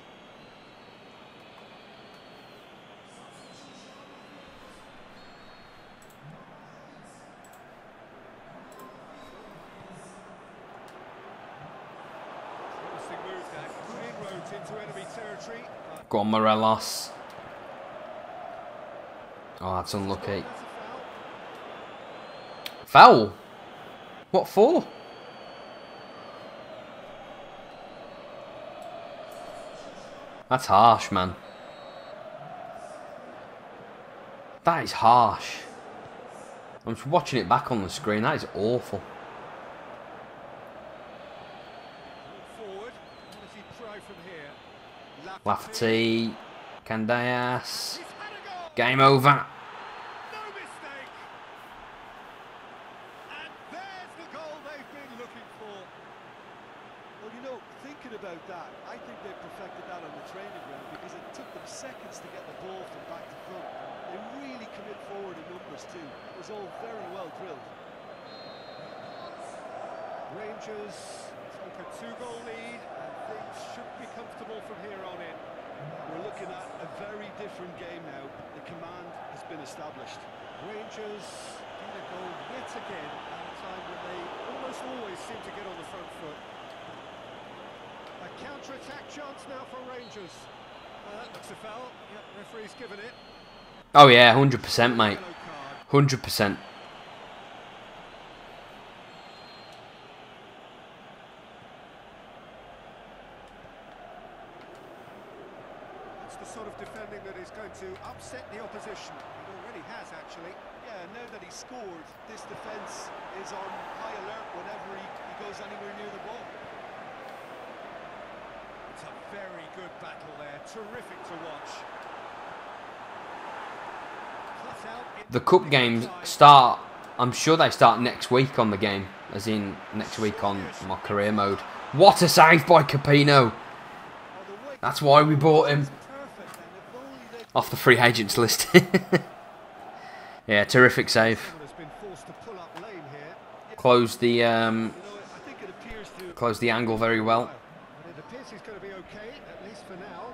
B: Promising move there. Good inroads into enemy territory.
A: Go on, Morelos. Oh, that's unlucky.
B: That's a foul.
A: Foul? What for? That's harsh, man. That is harsh. I'm just watching it back on the screen. That is awful.
B: Forward. What does he try from here?
A: Lafferty. Candeas.
B: He's had a goal.
A: Game over.
B: No mistake. And there's the goal they've been looking for.
C: Well, you know, thinking about that, I think they perfected that on the training ground because it took them seconds to get the ball from back to front. They really commit forward in numbers too. It was all very well drilled.
B: Rangers take a 2-goal lead and things should be comfortable from here on in.
C: We're looking at a very different game now. The command has been established.
B: Rangers get a goal yet again at a time when they almost always seem to get on the front foot. A counter-attack chance now for Rangers. That looks a foul. Yep, referee's given it.
A: Oh yeah, 100%, mate.
B: Yellow card.
A: 100%.
B: It's the sort of defending that is going to upset the opposition. It already has, actually.
C: Yeah, now that he's scored, this defence is on high alert whenever he goes anywhere near the ball.
B: It's a very good battle there. Terrific to watch. Cut out in
A: The cup games start, I'm sure they start next week on the game, as in next week on my career mode. What a save by Capino. That's why we bought him
C: Perfect, and if only they
A: off the free agents list. Yeah, terrific save.
B: Someone has been forced to pull up lame here.
A: Closed the
C: I think it appears to
A: closed the angle very well.
B: But it appears he's going to be okay, at least for now.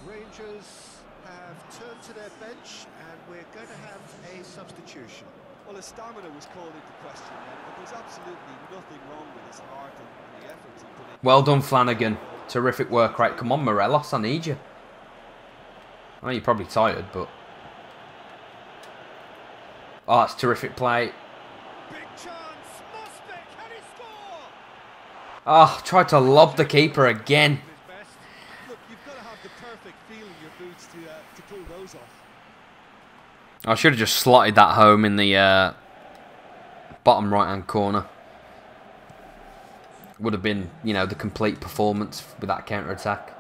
B: Rangers have turned to their bench, and we're going to have a substitution.
C: well, his stamina was called into question then, but there's absolutely nothing wrong with his heart and the efforts he put in.
A: Well done, Flanagan. Terrific work rate. Come on, Morelos, I need you. I know you're probably tired, but... Oh, that's terrific play.
B: Big chance! Mosbeck, can he score?
A: Oh, tried to lob the keeper again.
B: His best.
C: Look, you've got to have the perfect feel in your boots to pull those off.
A: I should have just slotted that home in the bottom right-hand corner. Would have been, you know, the complete performance with that counter-attack.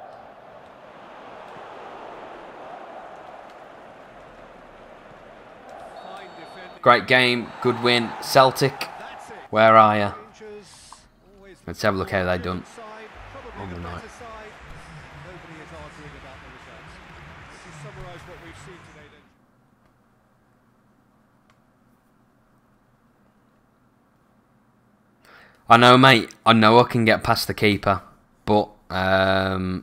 B: Fine defending.
A: Great game, good win. Celtic,
B: That's it.
A: where are you?
B: Rangers always
A: Let's have a look how they done
B: side, probably
A: on the night.
B: better side. Nobody is arguing about the results. Let's just summarise what we've seen today then.
A: I know, mate. I know I can get past the keeper, but I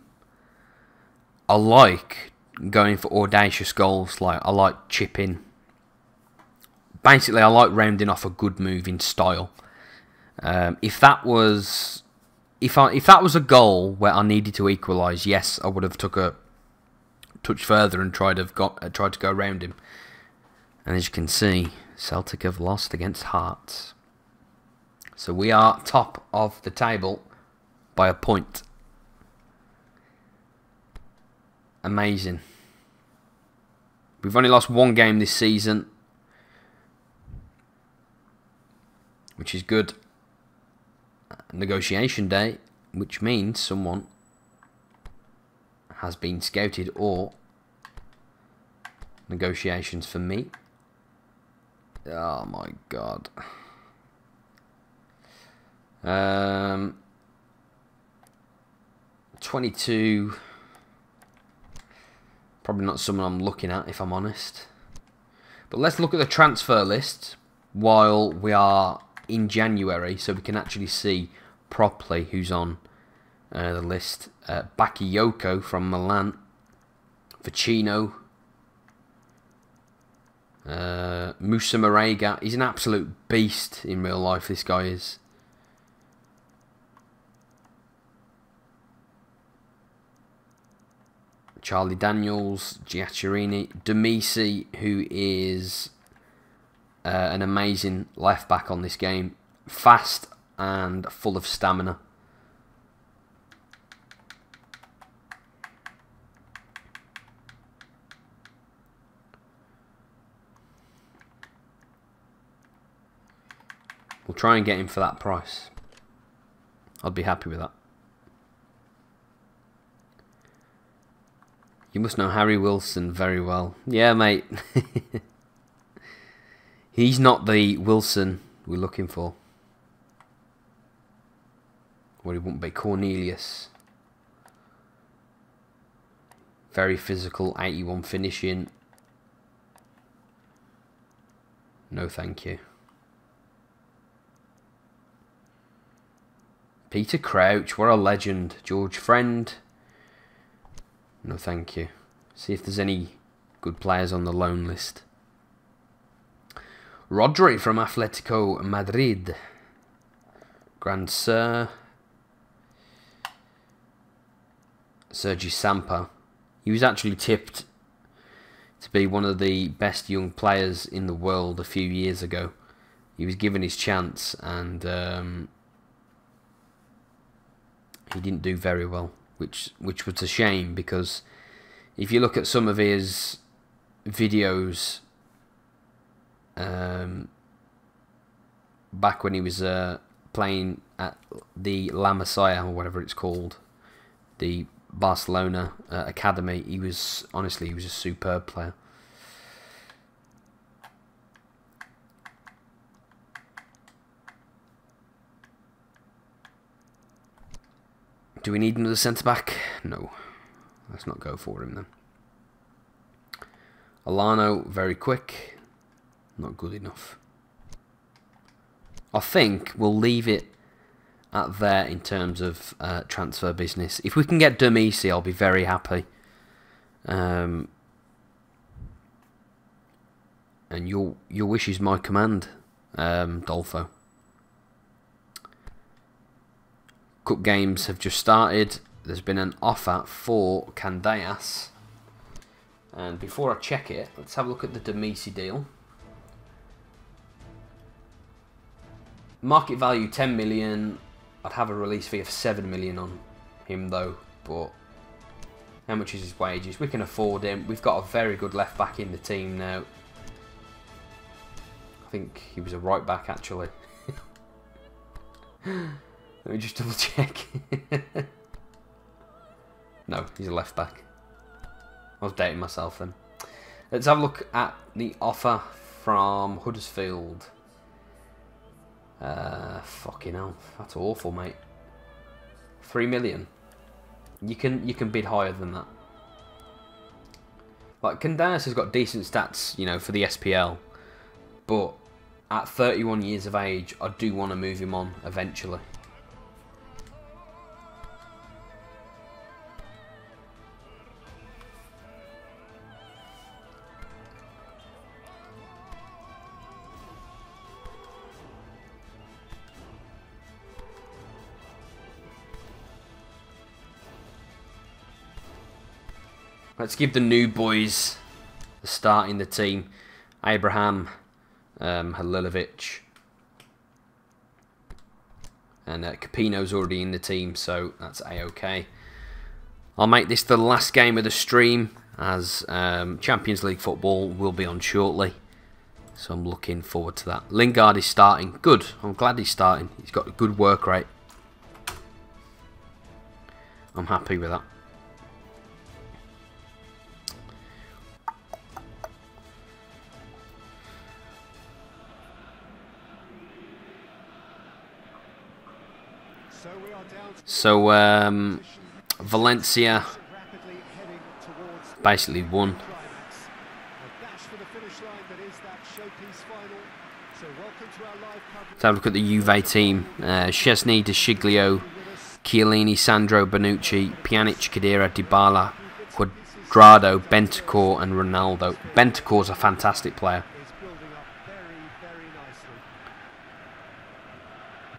A: like going for audacious goals. Like I like chipping. Basically, I like rounding off a good moving style. If that was a goal where I needed to equalise, yes, I would have took a touch further and tried to go around him. And as you can see, Celtic have lost against Hearts. So we are top of the table by a point. Amazing. We've only lost one game this season, which is good. Negotiation day, which means someone has been scouted or negotiations for me. Oh my god. 22. Probably not someone I'm looking at, if I'm honest. But let's look at the transfer list while we are in January, so we can actually see properly who's on the list. Bakayoko from Milan. Vecino. Musa Marega. He's an absolute beast in real life, this guy is. Charlie Daniels, Giaccherini, Demisi, who is an amazing left back on this game. Fast and full of stamina. We'll try and get him for that price. I'd be happy with that. You must know Harry Wilson very well. Yeah, mate. He's not the Wilson we're looking for. Well, he wouldn't be. Cornelius. Very physical, 81 finishing. No, thank you. Peter Crouch, what a legend. George Friend. No, thank you. See if there's any good players on the loan list. Rodri from Atletico Madrid. Grand Sir. Sergi Sampa. He was actually tipped to be one of the best young players in the world a few years ago. He was given his chance and he didn't do very well, which was a shame, because if you look at some of his videos back when he was playing at the La Masia, or whatever it's called, the Barcelona academy, he was a superb player. Do we need another centre-back? No. Let's not go for him then. Alano, very quick. Not good enough. I think we'll leave it at there in terms of transfer business. If we can get Demisi, I'll be very happy. And your wish is my command, Dolfo. Cup games have just started. There's been an offer for Candeias. And before I check it, let's have a look at the Demisi deal. Market value 10 million. I'd have a release fee of 7 million on him though. But how much is his wages? We can afford him. We've got a very good left back in the team now. I think he was a right back actually. Let me just double check. No, he's a left back. I was dating myself then. Let's have a look at the offer from Huddersfield. Fucking hell, that's awful, mate. 3 million. You can bid higher than that. Like, Candeias has got decent stats, you know, for the SPL, but at 31 years of age, I do want to move him on eventually. Let's give the new boys the start in the team. Abraham, Halilovic, and Capino's already in the team, so that's a-okay. I'll make this the last game of the stream, as Champions League football will be on shortly. So I'm looking forward to that. Lingard is starting. Good. I'm glad he's starting. He's got a good work rate. I'm happy with that.
B: So we are down to
A: So Valencia
B: rapidly heading towards
A: basically won.
B: climax. A dash for the finish line that is that showpiece final. So welcome to our live coverage.
A: Let's have a look at the Juve team. Szczesny, De Sciglio, Chiellini, Sandro, Bonucci, Pjanic, Khedira, Dybala, Cuadrado, Bentancur and Ronaldo. Bentancur's a fantastic player.
B: Is building up very, very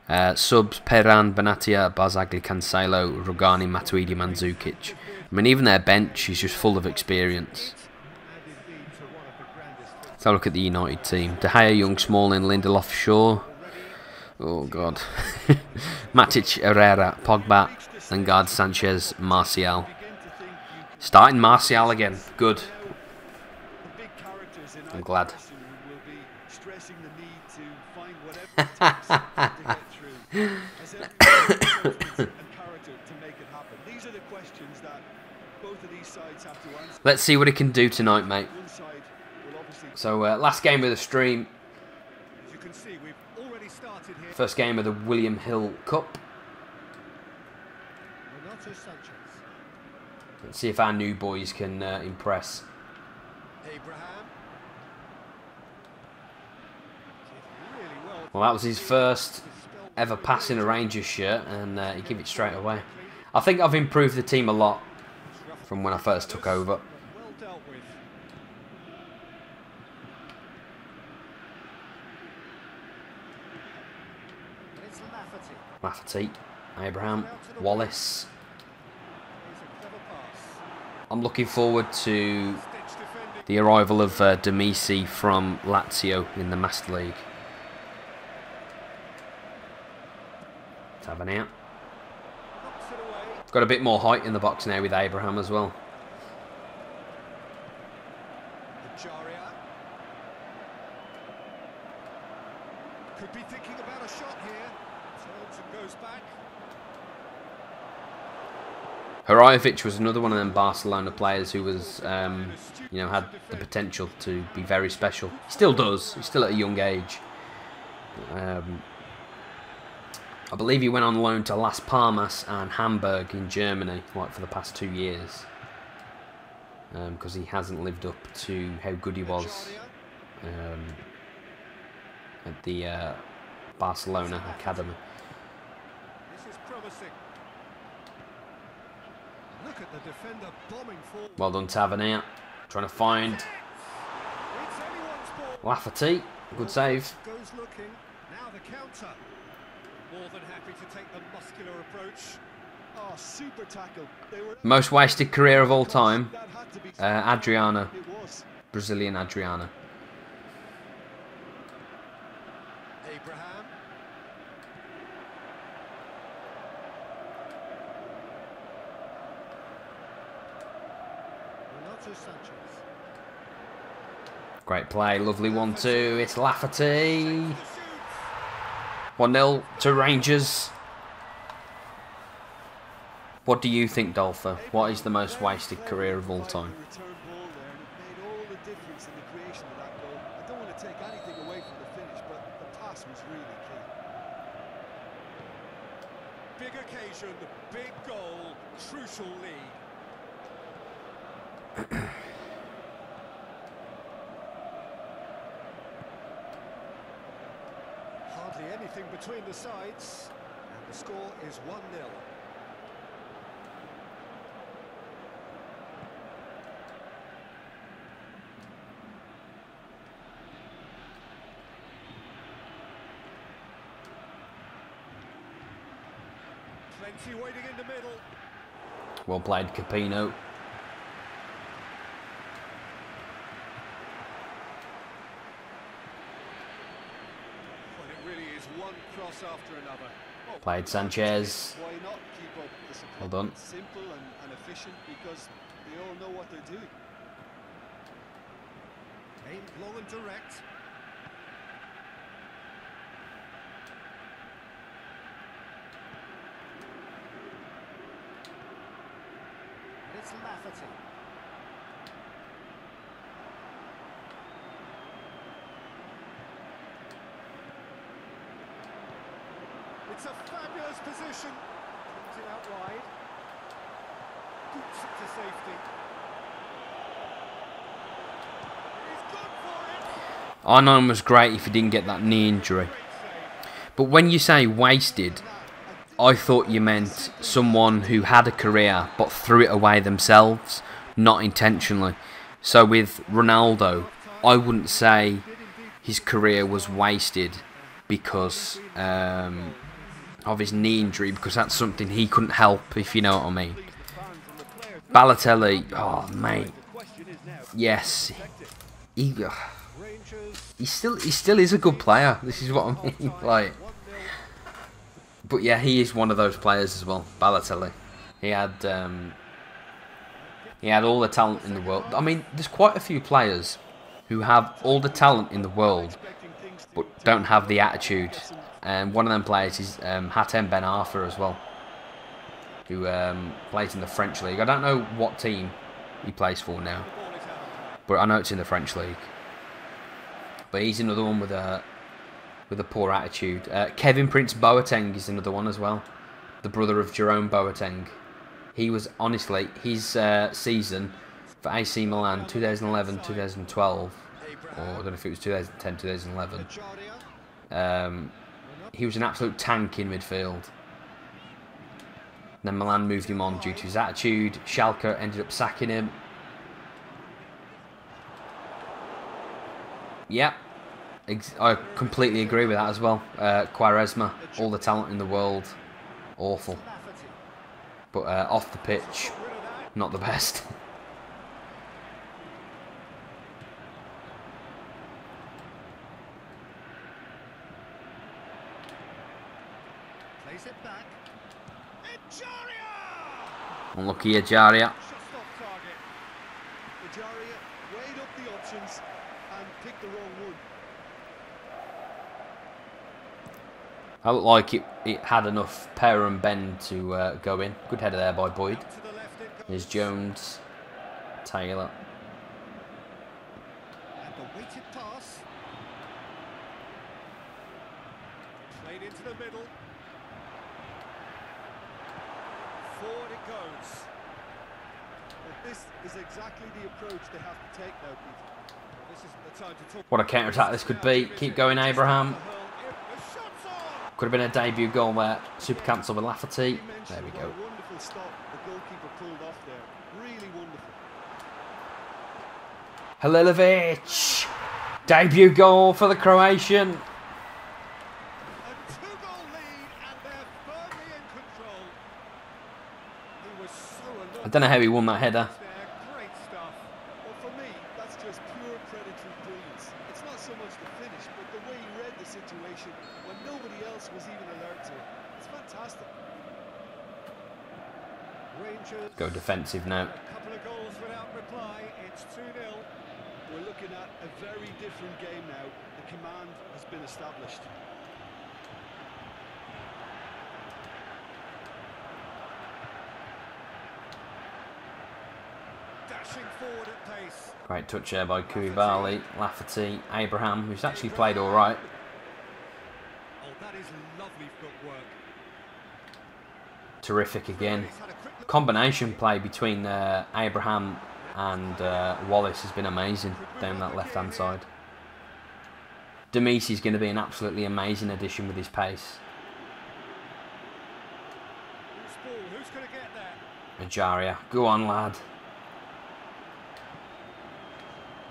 B: nicely.
A: Subs, Perran, Benatia, Barzagli, Cancelo, Rugani, Matuidi, Mandzukic. I mean, even their bench is just full of experience.
B: And indeed to one of the grandest hits
A: Let's have a look at the United team. De Gea, Young, Smalling, Lindelof, Shaw. Oh, God. Matic, Herrera, Pogba, Lingard, Sanchez, Martial. Starting Martial again. Good.
C: The big characters in
A: I'm
C: either
A: glad.
C: person will be stressing the need to find whatever it takes to get through. Has everyone judgment and character to make it happen? These are the questions that both of these sides have to answer.
A: Let's see what he can do tonight, mate.
C: One side will obviously
A: So, last game of the stream.
B: As you can see, we've already started here.
A: First game of the William Hill Cup.
B: Renato Sanchez.
A: Let's see if our new boys can impress.
B: Abraham. Did really well.
A: Well, that was his first ever pass in a Rangers shirt, and he gave it straight away. I think I've improved the team a lot from when I first took over.
B: Well dealt with. And it's Lafferty.
A: Lafferty, Abraham, Wallace.
B: Here's a clever pass.
A: I'm looking forward to
B: Stitch defending.
A: the arrival of Demisi from Lazio in the Master League. Let's have an out.
B: Knocks it away.
A: Got a bit more height in the box now with Abraham as well.
B: Jaria. Could be thinking about a shot here. Turns and goes back.
A: Harajovic was another one of them Barcelona players who was, you know, had the potential to be very special. He still does. He's still at a young age. I believe he went on loan to Las Palmas and Hamburg in Germany, like for the past 2 years, because he hasn't lived up to how good he was at the Barcelona academy.
B: This is promising. Look at the defender bombing forward.
A: Well done, Tavernier. Trying to find
B: It's anyone's ball.
A: Lafferty. Good save.
B: Goes looking. Now the counter. More than happy to take the muscular approach.
C: oh, super tackle. They were
A: Most wasted career of all time.
C: that had to be
A: Adriana.
C: it was.
A: Brazilian Adriana.
B: Abraham. Renato Sanchez.
A: Great play. Lovely 1-2. It's Lafferty.
B: The shoot.
A: 1-0 to Rangers. What do you think, Dolpher? What is the most wasted career of all time?
C: Return ball there, and it made all the difference in the creation of that goal. I don't want to take anything away from the finish, but the pass was really key.
B: Big occasion, big goal, crucial lead. Hardly anything between the sides, and the score is 1-0. Plenty waiting in the middle.
A: Well played, Capino.
B: Well, it really is one cross after another. Oh,
A: Played Sanchez.
C: Why not keep up the support?
A: Well done.
C: It's simple and efficient because they all know what they're doing.
B: aimed long and direct. And it's Lafferty. It's a fabulous position. Brings it out wide. Boots it to safety. He's gone for it.
A: I know it was great if he didn't get that knee injury.
B: Great save.
A: But when you say wasted, I thought you meant someone who had a career but threw it away themselves, not intentionally. So with Ronaldo, I wouldn't say his career was wasted because of his knee injury, because that's something he couldn't help, if you know what I mean. Balotelli, oh mate, yes, he still is a good player. This is what I mean, like. But yeah, he is one of those players as well, Balotelli. He had all the talent in the world. I mean, there's quite a few players who have all the talent in the world, but don't have the attitude. And one of them players is Hatem Ben Arfa as well, who plays in the French league. I don't know what team he plays for now, but I know it's in the French league. But he's another one with a poor attitude. Kevin Prince Boateng is another one as well, the brother of Jerome Boateng. He was, honestly, his season for AC Milan 2011-2012, or I don't know if it was 2010-2011, he was an absolute tank in midfield. Then Milan moved him on due to his attitude. Schalke ended up sacking him. Yep, I completely agree with that as well. Quaresma, all the talent in the world, awful. But off the pitch, not the best.
B: Plays it back.
A: Unlucky Ejaria.
B: Just off target.
C: Ejaria weighed up the options and picked the wrong one.
A: I looked like it had enough power and bend to go in. Good header there by Boyd.
B: To the left it goes.
A: There's Jones, Taylor.
B: And the weighted pass. Played into the middle. Forward it goes.
C: But this is exactly the approach they have to take now, Peter.
B: This isn't the time to talk.
A: What a counter-attack this could be. Keep going, Abraham.
B: The shot's on.
A: Could have been a debut goal there. Super cancel with Lafferty.
C: You mentioned
A: There we
C: what
A: go.
C: a wonderful stop the goalkeeper pulled off there. Really wonderful.
A: Halilovic. Debut goal for the Croatian.
B: A two-goal lead, and they're firmly in control. He was so alert.
A: I don't know how he won that header.
B: There, great stuff.
C: Well, for me, that's just pure predatory brilliance. It's not so much the finish, but the way he read the situation when nobody else was even alert to it. It's fantastic.
B: Rangers.
A: Go defensive now.
B: A couple of goals without reply. It's 2-0.
C: We're looking at a very different game now. The command has been established.
B: Dashing forward at pace.
A: Great touch there by Koulibaly, Lafferty, Abraham, who's actually played all right.
B: Oh, that is lovely footwork.
A: Terrific again.
B: He's had a quick look.
A: Combination play between Abraham and Wallace has been amazing down that left-hand side. Demisi's going to be an absolutely amazing addition with his pace.
B: Loose ball. Who's going to get there?
A: Ejaria, go on, lad.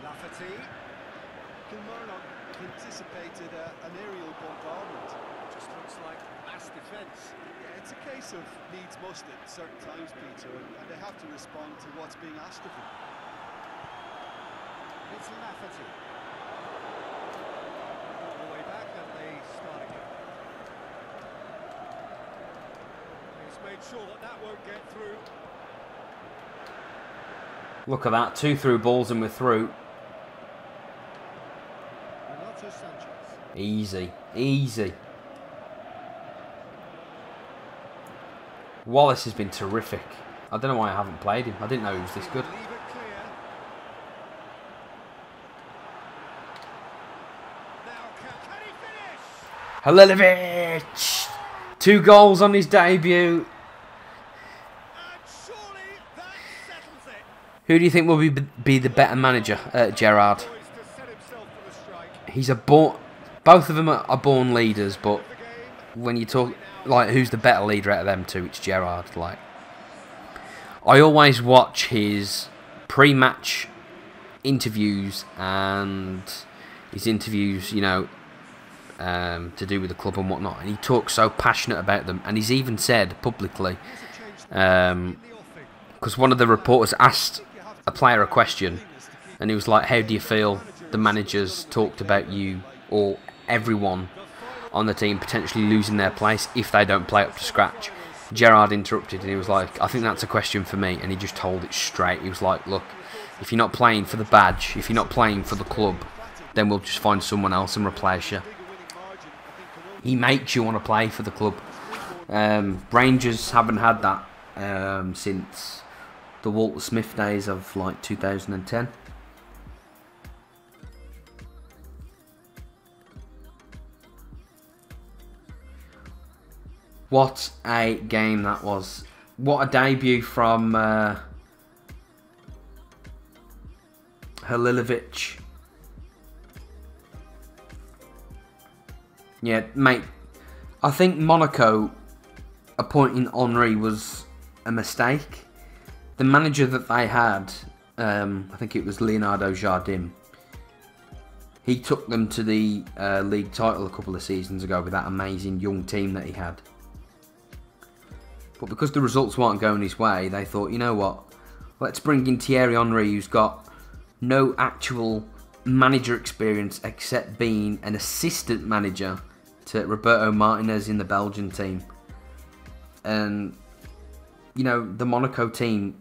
B: Lafferty.
C: Kilmarnock anticipated an aerial bombardment.
B: Just looks like mass defence.
C: Yeah, it's a case of needs must at certain times, Peter, and they have to respond to what's being asked of them.
B: It's Lafferty. All the way back, and they start again. He's made sure that that won't get through.
A: Look at that, 2 through balls and we're through.
B: Renato Sanchez.
A: Easy, easy. Wallace has been terrific. I don't know why I haven't played him. I didn't know he was this good.
B: Leave it clear. Now can he finish?
A: Halilovic! 2 goals on his debut.
B: And surely that settles it.
A: Who do you think will be the better manager? Gerrard.
B: Poised to set himself for the strike.
A: He's a both of them are born leaders, but when you talk like who's the better leader out of them two, it's Gerrard. Like, I always watch his pre-match interviews and his interviews, you know, to do with the club and whatnot, and he talks so passionate about them, and he's even said publicly, because one of the reporters asked a player a question, and he was like, how do you feel the managers talked about you or everyone on the team potentially losing their place if they don't play up to scratch? Gerrard interrupted and he was like, I think that's a question for me, and he just told it straight. He was like, look, if you're not playing for the badge, if you're not playing for the club, then we'll just find someone else and replace you. He makes you want to play for the club. Rangers haven't had that since the Walter Smith days of like 2010. What a game that was. What a debut from Halilovic. Yeah, mate. I think Monaco appointing Henry was a mistake. The manager that they had, I think it was Leonardo Jardim, he took them to the league title a couple of seasons ago with that amazing young team that he had. But because the results weren't going his way, they thought, you know what, let's bring in Thierry Henry, who's got no actual manager experience except being an assistant manager to Roberto Martinez in the Belgian team. And, you know, the Monaco team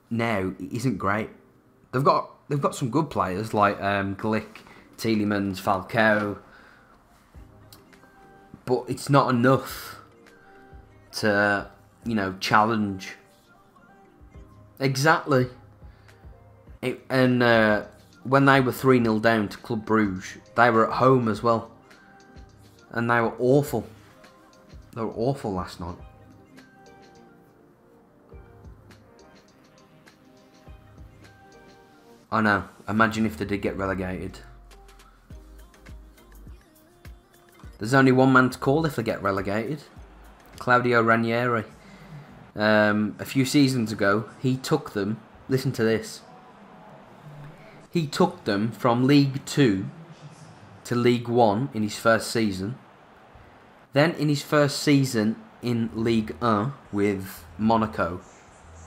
A: now isn't great. They've got some good players like Glick, Tielemans, Falcao, but it's not enough to, you know, challenge. Exactly. And when they were 3-0 down to Club Brugge, they were at home as well. And they were awful. They were awful last night. I know. Imagine if they did get relegated. There's only one man to call if they get relegated. Claudio Ranieri. A few seasons ago, he took them... Listen to this. He took them from League 2 to League 1 in his first season. Then in his first season in Ligue 1 with Monaco,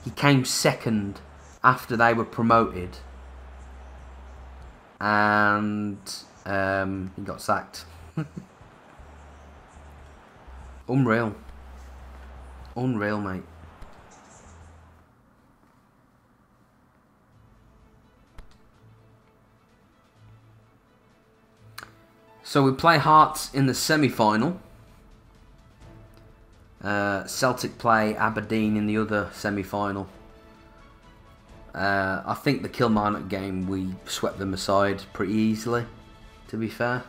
A: he came second after they were promoted. And he got sacked. Unreal. Unreal, mate. So we play Hearts in the semi-final. Celtic play Aberdeen in the other semi-final. I think the Kilmarnock game, we swept them aside pretty easily, to be fair.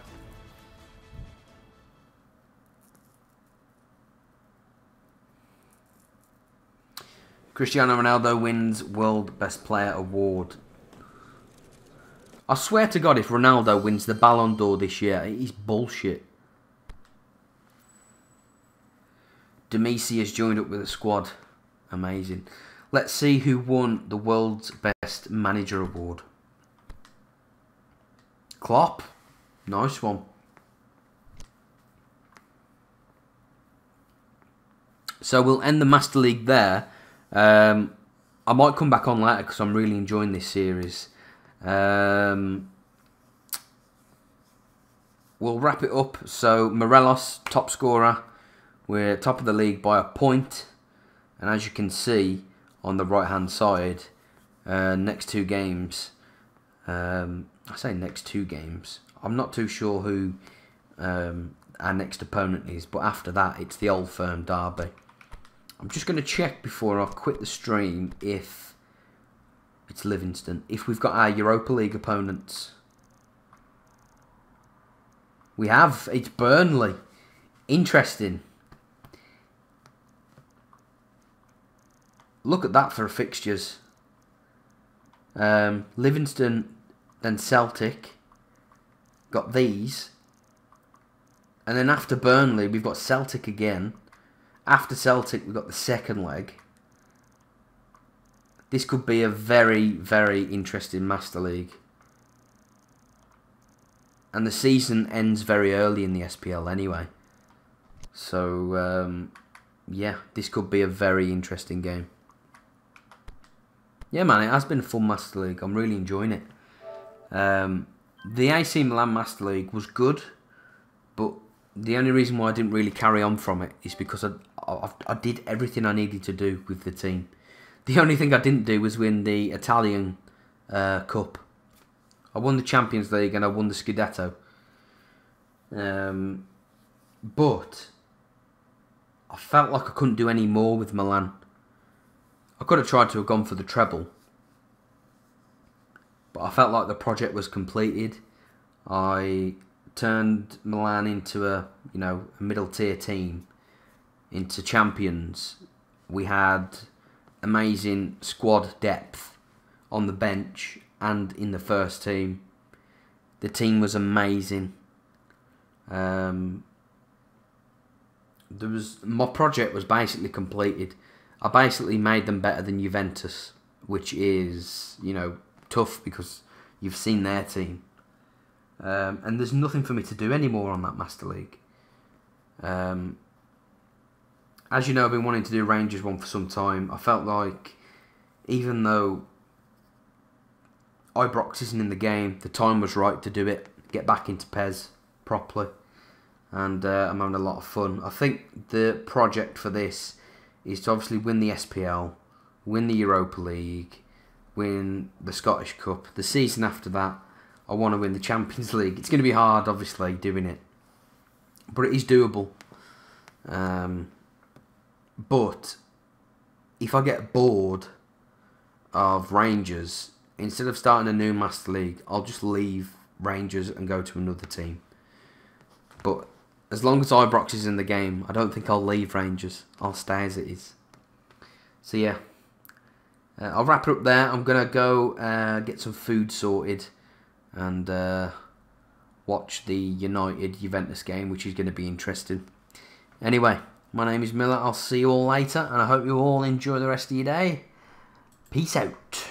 A: Cristiano Ronaldo wins World Best Player Award. I swear to God, if Ronaldo wins the Ballon d'Or this year, he's bullshit. Demisi has joined up with a squad. Amazing. Let's see who won the World's Best Manager Award. Klopp. Nice one. So we'll end the Master League there. I might come back on later because I'm really enjoying this series. We'll wrap it up. So Morelos, top scorer. We're top of the league by a point. And as you can see on the right hand side, next 2 games, I say next 2 games, I'm not too sure who our next opponent is, but after that it's the Old Firm derby. I'm just going to check before I quit the stream if it's Livingston, if we've got our Europa League opponents. We have. It's Burnley. Interesting. look at that for fixtures. Livingston, then Celtic. Got these. And then after Burnley, we've got Celtic again. After Celtic, we've got the second leg. This could be a very, very interesting Master League. And the season ends very early in the SPL anyway. So, yeah, this could be a very interesting game. Yeah, man, it has been a fun Master League. I'm really enjoying it. The AC Milan Master League was good, but the only reason why I didn't really carry on from it is because I did everything I needed to do with the team. The only thing I didn't do was win the Italian Cup. I won the Champions League and I won the Scudetto. But I felt like I couldn't do any more with Milan. I could have tried to have gone for the treble, but I felt like the project was completed. I turned Milan into a middle tier team, into champions. We had amazing squad depth on the bench and in the first team. The team was amazing. My project was basically completed. I basically made them better than Juventus, which is, tough because you've seen their team. And there's nothing for me to do anymore on that Master League. As you know, I've been wanting to do Rangers one for some time. I felt like, even though Ibrox isn't in the game, the time was right to do it. Get back into PES properly. And I'm having a lot of fun. I think the project for this is to obviously win the SPL, win the Europa League, win the Scottish Cup. The season after that, I want to win the Champions League. It's going to be hard, obviously, doing it. But it is doable. But if I get bored of Rangers, instead of starting a new Master League, I'll just leave Rangers and go to another team. But as long as Ibrox is in the game, I don't think I'll leave Rangers. I'll stay as it is. So yeah, I'll wrap it up there. I'm going to go get some food sorted and watch the United-Juventus game, which is going to be interesting. Anyway, my name is Miller. I'll see you all later, and I hope you all enjoy the rest of your day. Peace out.